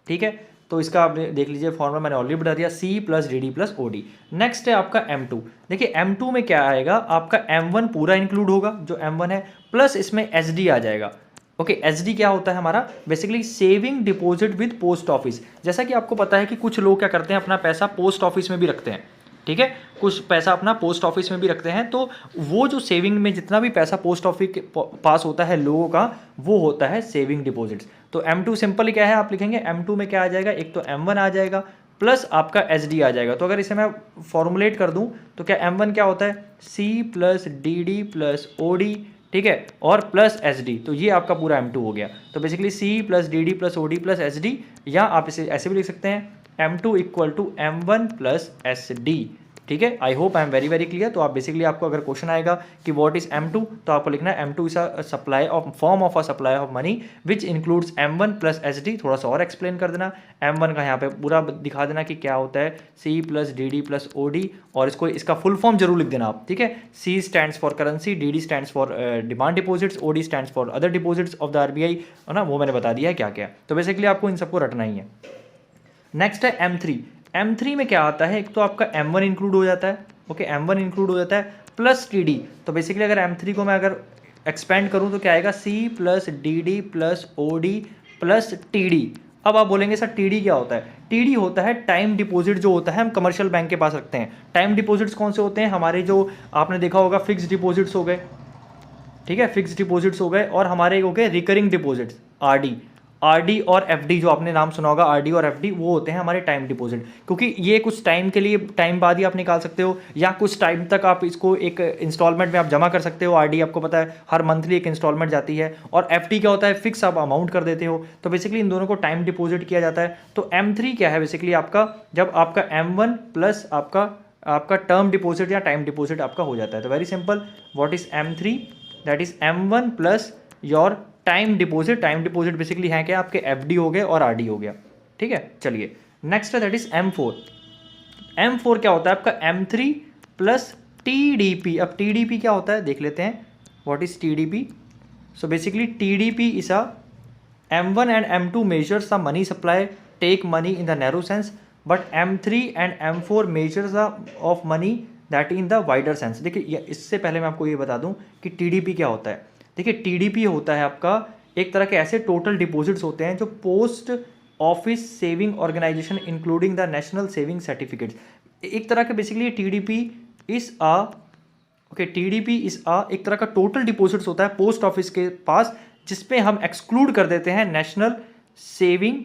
[SPEAKER 2] ठीक है। तो इसका आप देख लीजिए फॉर्मूला मैंने ऑलरेडी बता दिया, C plus DD plus OD। Next है आपका M2। देखिए M2 में क्या आएगा? आपका M1 पूरा इंक्लूड होगा जो M1 है, प्लस इसमें SD आ जाएगा, ओके। SD क्या होता है हमारा? Basically saving deposit with post office. जैसा कि आपको पता है कि कुछ लोग क्या करते हैं, अपना पैसा पोस्ट ऑफिस में भी रखते हैं, ठीक है, कुछ पैसा अपना पोस्ट ऑफिस में भी रखते हैं। तो वो जो सेविंग में जितना भी पैसा पोस्ट ऑफिस के पास होता है लोगों का, वो होता है सेविंग डिपॉजिट्स। तो M2 सिंपल क्या है? आप लिखेंगे M2 में क्या आ जाएगा? एक तो M1 आ जाएगा प्लस आपका SD आ जाएगा। तो अगर इसे मैं फॉर्मुलेट कर दूं तो क्या M1 क्या होता है? C plus DD plus OD, ठीक है, और प्लस SD। तो ये आपका पूरा M2 हो गया। तो basically C plus DD plus OD plus SD, या आप इसे ऐसे भी लिख सकते हैं M2 equal to M1 plus SD, ठीक है। I hope I am very very clear. तो आप बेसिकली आपको अगर क्वेश्चन आएगा कि व्हाट इज M2, तो आपको लिखना है M2 is a supply of form of a supply of money which includes M1 plus SD। थोड़ा सा और एक्सप्लेन कर देना, M1 का यहाँ पे पूरा दिखा देना कि क्या होता है C plus DD plus OD, और इसका फुल फॉर्म जरूर लिख देना आप, ठीक है। C stands for currency, DD stands for demand deposits, OD stands for other deposits of the RBI, है ना, वो मैंने बता दिया है क्या क्या। तो बेसिकली आपको इन सबको रटना ही है। नेक्स्ट है M3। M3 में क्या आता है? एक तो आपका M1 इंक्लूड हो जाता है, ओके, M1 इंक्लूड हो जाता है प्लस TD। तो बेसिकली अगर M3 को मैं अगर एक्सपेंड करूं तो क्या आएगा? C plus DD plus OD plus TD। अब आप बोलेंगे सर TD क्या होता है? TD होता है टाइम डिपॉजिट, जो होता है हम कमर्शियल बैंक के पास रखते हैं। टाइम डिपॉजिट्स कौन से होते हैं? हमारे जो आपने देखा होगा फिक्स डिपॉजिट्स हो गए, ठीक है, फिक्स डिपॉजिट्स हो गए, और हमारे हो गए रिकरिंग डिपॉजिट्स, RD और FD, जो आपने नाम सुना होगा RD और FD, वो होते हैं हमारे टाइम डिपॉजिट। क्योंकि ये कुछ टाइम के लिए, टाइम बाद ही आप निकाल सकते हो, या कुछ टाइम तक आप इसको एक इंस्टॉलमेंट में आप जमा कर सकते हो। RD आपको पता है हर मंथली एक इंस्टॉलमेंट जाती है, और FD क्या होता है? फिक्स आप अमाउंट कर देते हो। तो बेसिकली इन दोनों को टाइम डिपॉजिट किया जाता है। तो M3 क्या है? बेसिकली आपका जब आपका M1 प्लस आपका टर्म डिपॉजिट या टाइम डिपॉजिट आपका हो जाता है। तो very simple, what is M3? That is M1 plus your time deposit. Time deposit basically है क्या? आपके FD हो गए और RD हो गया, ठीक है। चलिए नेक्स्ट है दैट इज M4। M4 क्या होता है आपका? M3 plus TDP। अब TDP क्या होता है देख लेते हैं, what is TDP? So basically TDP is a M1 and M2 measures the money supply, take money in the narrow sense, but M3 and M4 measures the of money that in the wider sense. देखिए इससे पहले मैं आपको ये बता दूं कि TDP क्या होता है. देखिए TDP होता है आपका एक तरह के ऐसे टोटल डिपॉजिट्स होते हैं जो post office saving organisation including the national saving certificates, एक तरह का basically TDP is a TDP is a एक तरह का टोटल डिपॉजिट्स होता है पोस्ट ऑफिस के पास, जिसपे हम एक्सक्लूड कर देते हैं नेशनल सेविंग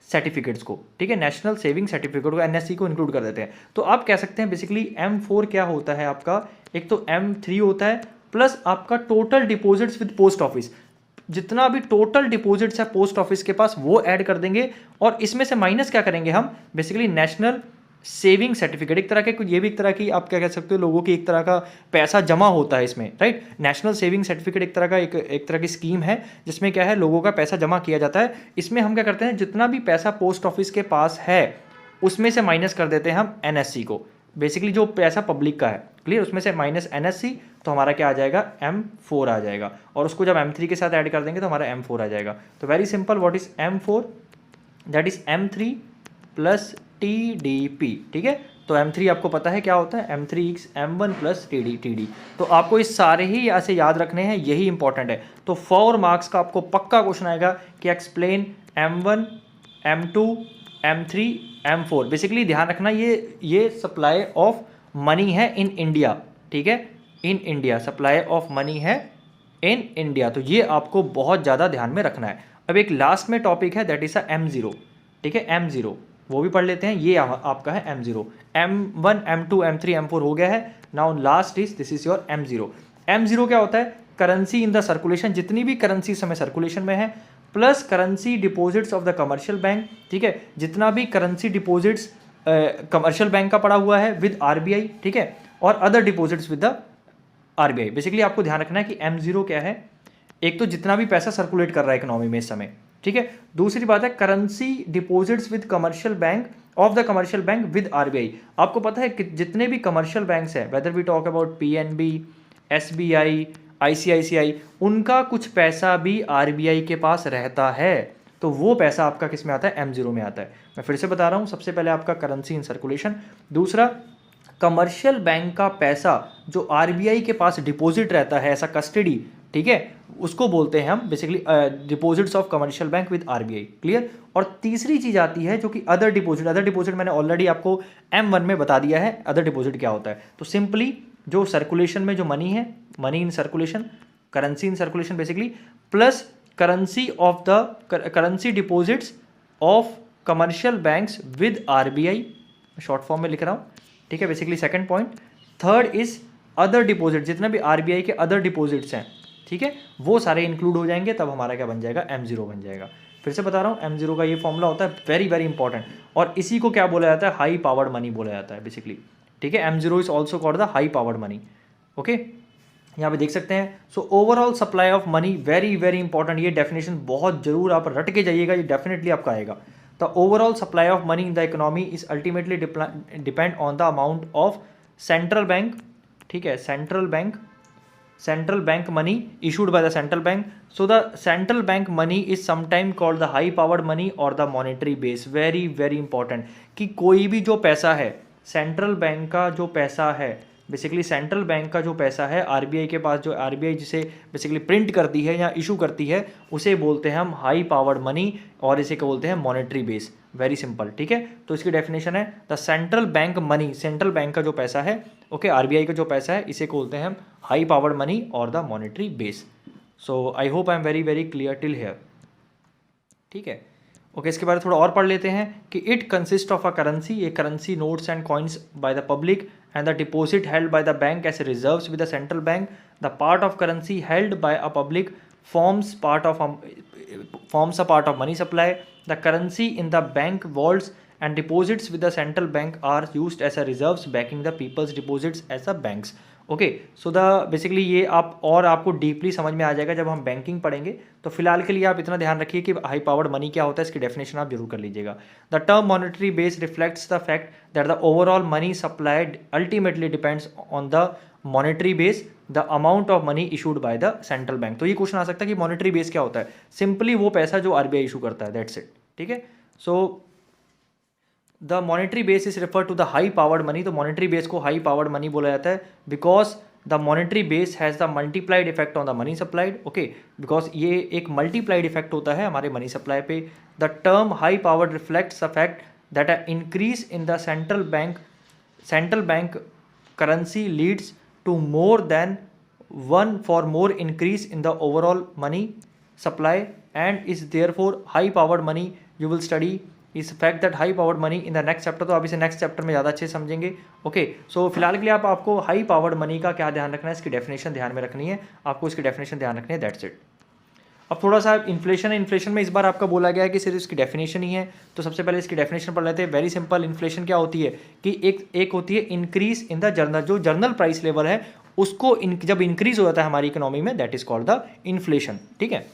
[SPEAKER 2] सर्टिफिकेट्स को. ठीक है, नेशनल सेविंग सर्टिफिकेट को NSC को इंक्लूड कर देते हैं. तो आप कह सकते हैं बेसिकली M4 क्या होता है आपका, एक तो M3 होता है प्लस आपका total deposits with post office, जितना भी टोटल डिपॉजिट्स है पोस्ट ऑफिस के पास वो ऐड कर देंगे और इसमें से माइनस क्या करेंगे हम, बेसिकली नेशनल सेविंग सर्टिफिकेट. एक तरह के ये भी एक तरह की आप क्या कह सकते हो, लोगों की एक तरह का पैसा जमा होता है इसमें, राइट. नेशनल सेविंग सर्टिफिकेट एक तरह का एक तरह की स्कीम है जिसमें क्या है, लोगों का पैसा जमा किया जाता है. इसमें हम क्या करते हैं, जितना भी पैसा पोस्ट ऑफिस के पास है उसमें से माइनस कर देते हैं हम NSC को, बेसिकली जो पैसा पब्लिक का है, क्लियर, उसमें से माइनस NSC, तो हमारा क्या आ जाएगा, M4 आ जाएगा. और उसको जब M3 के साथ ऐड कर देंगे तो हमारा M4 आ जाएगा. तो very simple, what is M4, that is M3 plus TDP. ठीक है, तो M3 आपको पता है क्या होता है, M3 M1 प्लस TD. तो आपको इस सारे ही ऐसे याद रखने हैं, यही इंपॉर्टेंट है. तो 4 मार्क्स का आपको पक्का क्वेश्चन आएगा कि explain M1, M2, M3, M4. Basically ध्यान रखना ये सप्लाई ऑफ मनी है इन इंडिया. ठीक है, in India supply of money है इन इंडिया. तो ये आपको बहुत ज़्यादा ध्यान में रखना है. अब एक लास्ट में टॉपिक है, दैट इज M0. ठीक है, M0 वो भी पढ़ लेते हैं. ये आपका है M0. M1, M2, M3, M4 हो गया है. Now last is this is your M0. M0 क्या होता है, करेंसी इन द सर्कुलेशन, जितनी भी करेंसी समय सर्कुलेशन में है, plus currency deposits of the commercial bank. ठीक है, जितना भी करेंसी डिपॉजिट्स कमर्शियल बैंक का पड़ा हुआ है विद RBI. ठीक है, और other deposits with the RBI. Basically आपको ध्यान रखना है कि M0 क्या है, एक तो जितना भी पैसा सर्कुलेट कर रहा है इकोनॉमी में इस समय. ठीक है, दूसरी बात है currency deposits with commercial bank of the commercial bank with RBI. आपको पता है कि जितने भी कमर्शियल बैंक्स हैं, whether we talk about PNB, SBI, ICICI, उनका कुछ पैसा भी RBI के पास रहता है. तो वो पैसा आपका किस में आता है, M0 में आता है. मैं फिर से बता रहा हूँ, सबसे पहले आपका करेंसी इन सर्कुलेशन, दूसरा कमर्शियल बैंक का पैसा जो RBI के पास डिपॉजिट रहता है एज अ कस्टडी. ठीक है, उसको बोलते हैं हम basically deposits of commercial bank with RBI. Clear. और तीसरी चीज आती है जो कि अदर डिपॉजिट मैंने ऑलरेडी आपको M1 में बता दिया है अदर डिपॉजिट क्या होता है. तो सिंपली जो सर्कुलेशन में जो मनी है, money in circulation, currency in circulation basically, plus currency of the currency deposits of commercial banks with RBI, short form में लिख रहा हूँ. ठीक है, basically second point. Third is other deposit, जितने भी RBI के अदर डिपॉजिट्स हैं, ठीक है, वो सारे इंक्लूड हो जाएंगे, तब हमारा क्या बन जाएगा, M0 बन जाएगा. फिर से बता रहा हूँ, M0 का ये फॉर्मूला होता है वेरी वेरी इंपॉर्टेंट, और इसी को क्या बोला जाता है, हाई पावर्ड मनी बोला जाता है बेसिकली. ठीक है, M0 is also called the high powered money. Okay, यहाँ पे देख सकते हैं. So overall supply of money very very important. ये डेफिनेशन बहुत जरूर आप रट के जाइएगा, ये डेफिनेटली आपका आएगा. The overall supply of money in the economy is ultimately depend on the amount of central bank. ठीक है, central bank money issued by the central bank. So the central bank money is sometime called the high powered money or the monetary base. very very important कि कोई भी जो पैसा है, central bank का जो पैसा है, बेसिकली सेंट्रल बैंक का जो पैसा है RBI के पास, जो RBI जिसे बेसिकली प्रिंट करती है या इशू करती है, उसे बोलते हैं हम हाई पावर्ड मनी, और इसे क्या बोलते हैं, मॉनेटरी बेस. Very simple. ठीक है, तो इसकी डेफिनेशन है the central bank money, central bank का जो पैसा है, ओके, RBI का जो पैसा है, इसे बोलते हैं हम हाई पावर्ड मनी और the monetary base. So I hope I am very very clear till here. ठीक है, ओके, इसके बारे में थोड़ा और पढ़ लेते हैं कि it consist of a currency, A currency notes and coins by the public and the deposit held by the bank as reserves with the central bank. The part of currency held by a public forms a part of money supply. The currency in the bank vaults and deposits with the central bank are used as a reserves backing the people's deposits as the banks. Okay, so the basically ये आप और आपको deeply समझ में आ जाएगा जब हम banking पढ़ेंगे. तो फिलहाल के लिए आप इतना ध्यान रखिए कि हाई पावर्ड मनी क्या होता है, इसकी डेफिनेशन आप जरूर कर लीजिएगा. The term monetary base reflects the fact that the overall money supplied ultimately depends on the monetary base. The amount of money issued by the central bank. तो ये क्वेश्चन आ सकता है कि मॉनेटरी बेस क्या होता है, सिंपली वो पैसा जो आरबीआई इशू करता है, दैट्स इट। ठीक है, so the monetary base is refer to the high powered money. तो मॉनेटरी बेस को हाई पावर्ड मनी बोला जाता है because the monetary base has the multiplied effect on the money supplied. Okay, because ये एक multiplied effect होता है हमारे मनी सप्लाई पे। The term high powered reflects the fact that a increase in the central bank currency leads to more than one for more increase in the overall money supply and is therefore high powered money. You will study इस fact that high powered money in the next chapter. तो आप इसे next chapter में ज़्यादा अच्छे से समझेंगे। Okay, सो फिलहाल के लिए आपको हाई पावर्ड मनी का क्या ध्यान रखना है, इसकी डेफिनेशन ध्यान में रखनी है, आपको इसकी डेफिनेशन ध्यान रखनी है, दैट्स इट। अब थोड़ा सा इन्फ्लेशन है, इन्फ्लेशन में इस बार आपका बोला गया है कि सिर्फ इसकी डेफिनेशन ही है। तो सबसे पहले इसकी डेफिनेशन पढ़ लेते हैं। वेरी सिंपल, इन्फ्लेशन क्या होती है कि एक होती है इंक्रीज इन द जर्नल, जो जर्नल प्राइस लेवल है उसको जब इंक्रीज हो जाता है हमारी इकोनॉमी में, that is called the inflation. ठीक है,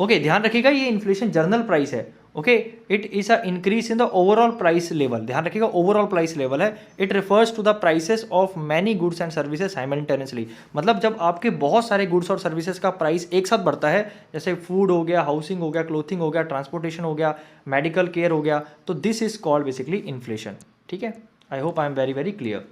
[SPEAKER 2] ओके, ध्यान रखिएगा ये इन्फ्लेशन जर्नल प्राइस है। Okay, it is a increase in the overall price level, ध्यान रखिएगा ओवरऑल प्राइस लेवल है। It refers to the prices of many goods and services simultaneously. मतलब जब आपके बहुत सारे गुड्स और सर्विसेज का प्राइस एक साथ बढ़ता है, जैसे फूड हो गया, हाउसिंग हो गया, क्लोथिंग हो गया, ट्रांसपोर्टेशन हो गया, मेडिकल केयर हो गया, तो this is called basically inflation. ठीक है, I hope I am very very clear.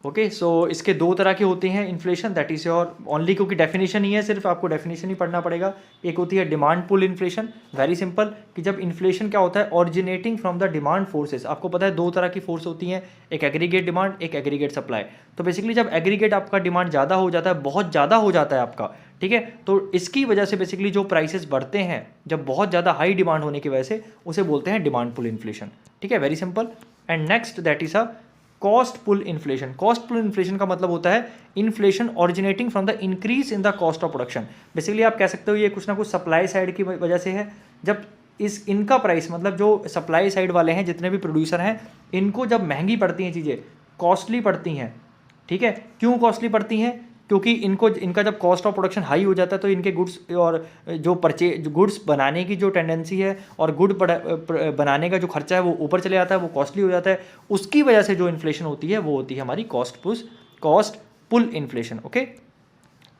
[SPEAKER 2] Okay, so इसके दो तरह के होते हैं inflation, that is your only, क्योंकि डेफिनेशन ही है, सिर्फ आपको डेफिनेशन ही पढ़ना पड़ेगा। एक होती है demand pull inflation. Very simple कि जब इन्फ्लेशन क्या होता है, originating from the demand forces. आपको पता है दो तरह की फोर्स होती हैं, एक एग्रीगेट डिमांड, एक एग्रीगेट सप्लाई। तो बेसिकली जब एग्रीगेट आपका डिमांड ज़्यादा हो जाता है, बहुत ज़्यादा हो जाता है आपका, ठीक है, तो इसकी वजह से बेसिकली जो प्राइसेस बढ़ते हैं, जब बहुत ज़्यादा हाई डिमांड होने की वजह से, उसे बोलते हैं डिमांड पुल इन्फ्लेशन। ठीक है, very simple. And next that is a cost pull inflation. Cost pull inflation का मतलब होता है inflation originating from the increase in the cost of production. Basically आप कह सकते हो ये कुछ ना कुछ सप्लाई साइड की वजह से है। जब इनका प्राइस, मतलब जो सप्लाई साइड वाले हैं, जितने भी प्रोड्यूसर हैं, इनको जब महंगी पड़ती हैं चीज़ें, कॉस्टली पड़ती हैं, ठीक है, क्यों कॉस्टली पड़ती हैं? क्योंकि इनका जब कॉस्ट ऑफ प्रोडक्शन हाई हो जाता है तो इनके गुड्स और जो गुड्स बनाने की जो टेंडेंसी है और गुड बनाने का जो खर्चा है वो ऊपर चले जाता है, वो कॉस्टली हो जाता है। उसकी वजह से जो इन्फ्लेशन होती है वो होती है हमारी cost pull inflation. Okay,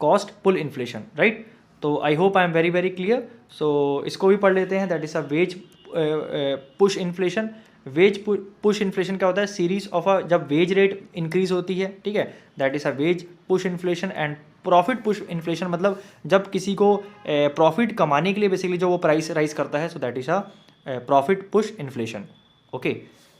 [SPEAKER 2] cost pull inflation, right. तो I hope I am very very clear. So इसको भी पढ़ लेते हैं, that is a wage push inflation. Wage push inflation क्या होता है? सीरीज ऑफ जब वेज रेट इंक्रीज होती है, ठीक है, that is a wage push inflation. And profit push inflation मतलब जब किसी को प्रॉफिट कमाने के लिए बेसिकली जो वो प्राइस राइज करता है, so that is a profit push inflation. Okay,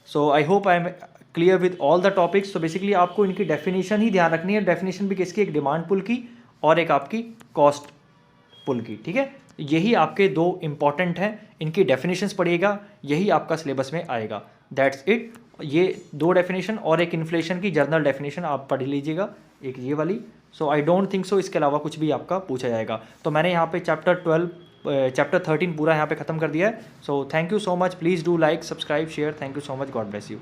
[SPEAKER 2] so I hope I M clear with all the topics. तो बेसिकली आपको इनकी डेफिनेशन ही ध्यान रखनी है। डेफिनेशन भी किसकी? एक डिमांड पुल की और एक आपकी कॉस्ट पुल की। ठीक है, यही आपके दो इंपॉर्टेंट हैं, इनकी डेफिनेशंस पढ़िएगा, यही आपका सिलेबस में आएगा। That's it. ये दो डेफिनेशन और एक इन्फ्लेशन की जर्नल डेफिनेशन आप पढ़ लीजिएगा, एक ये वाली। सो आई डोंट थिंक सो इसके अलावा कुछ भी आपका पूछा जाएगा। तो मैंने यहाँ पे चैप्टर 13 पूरा यहाँ पे ख़त्म कर दिया है। सो thank you so much, please do like, subscribe, share. Thank you so much, God bless you.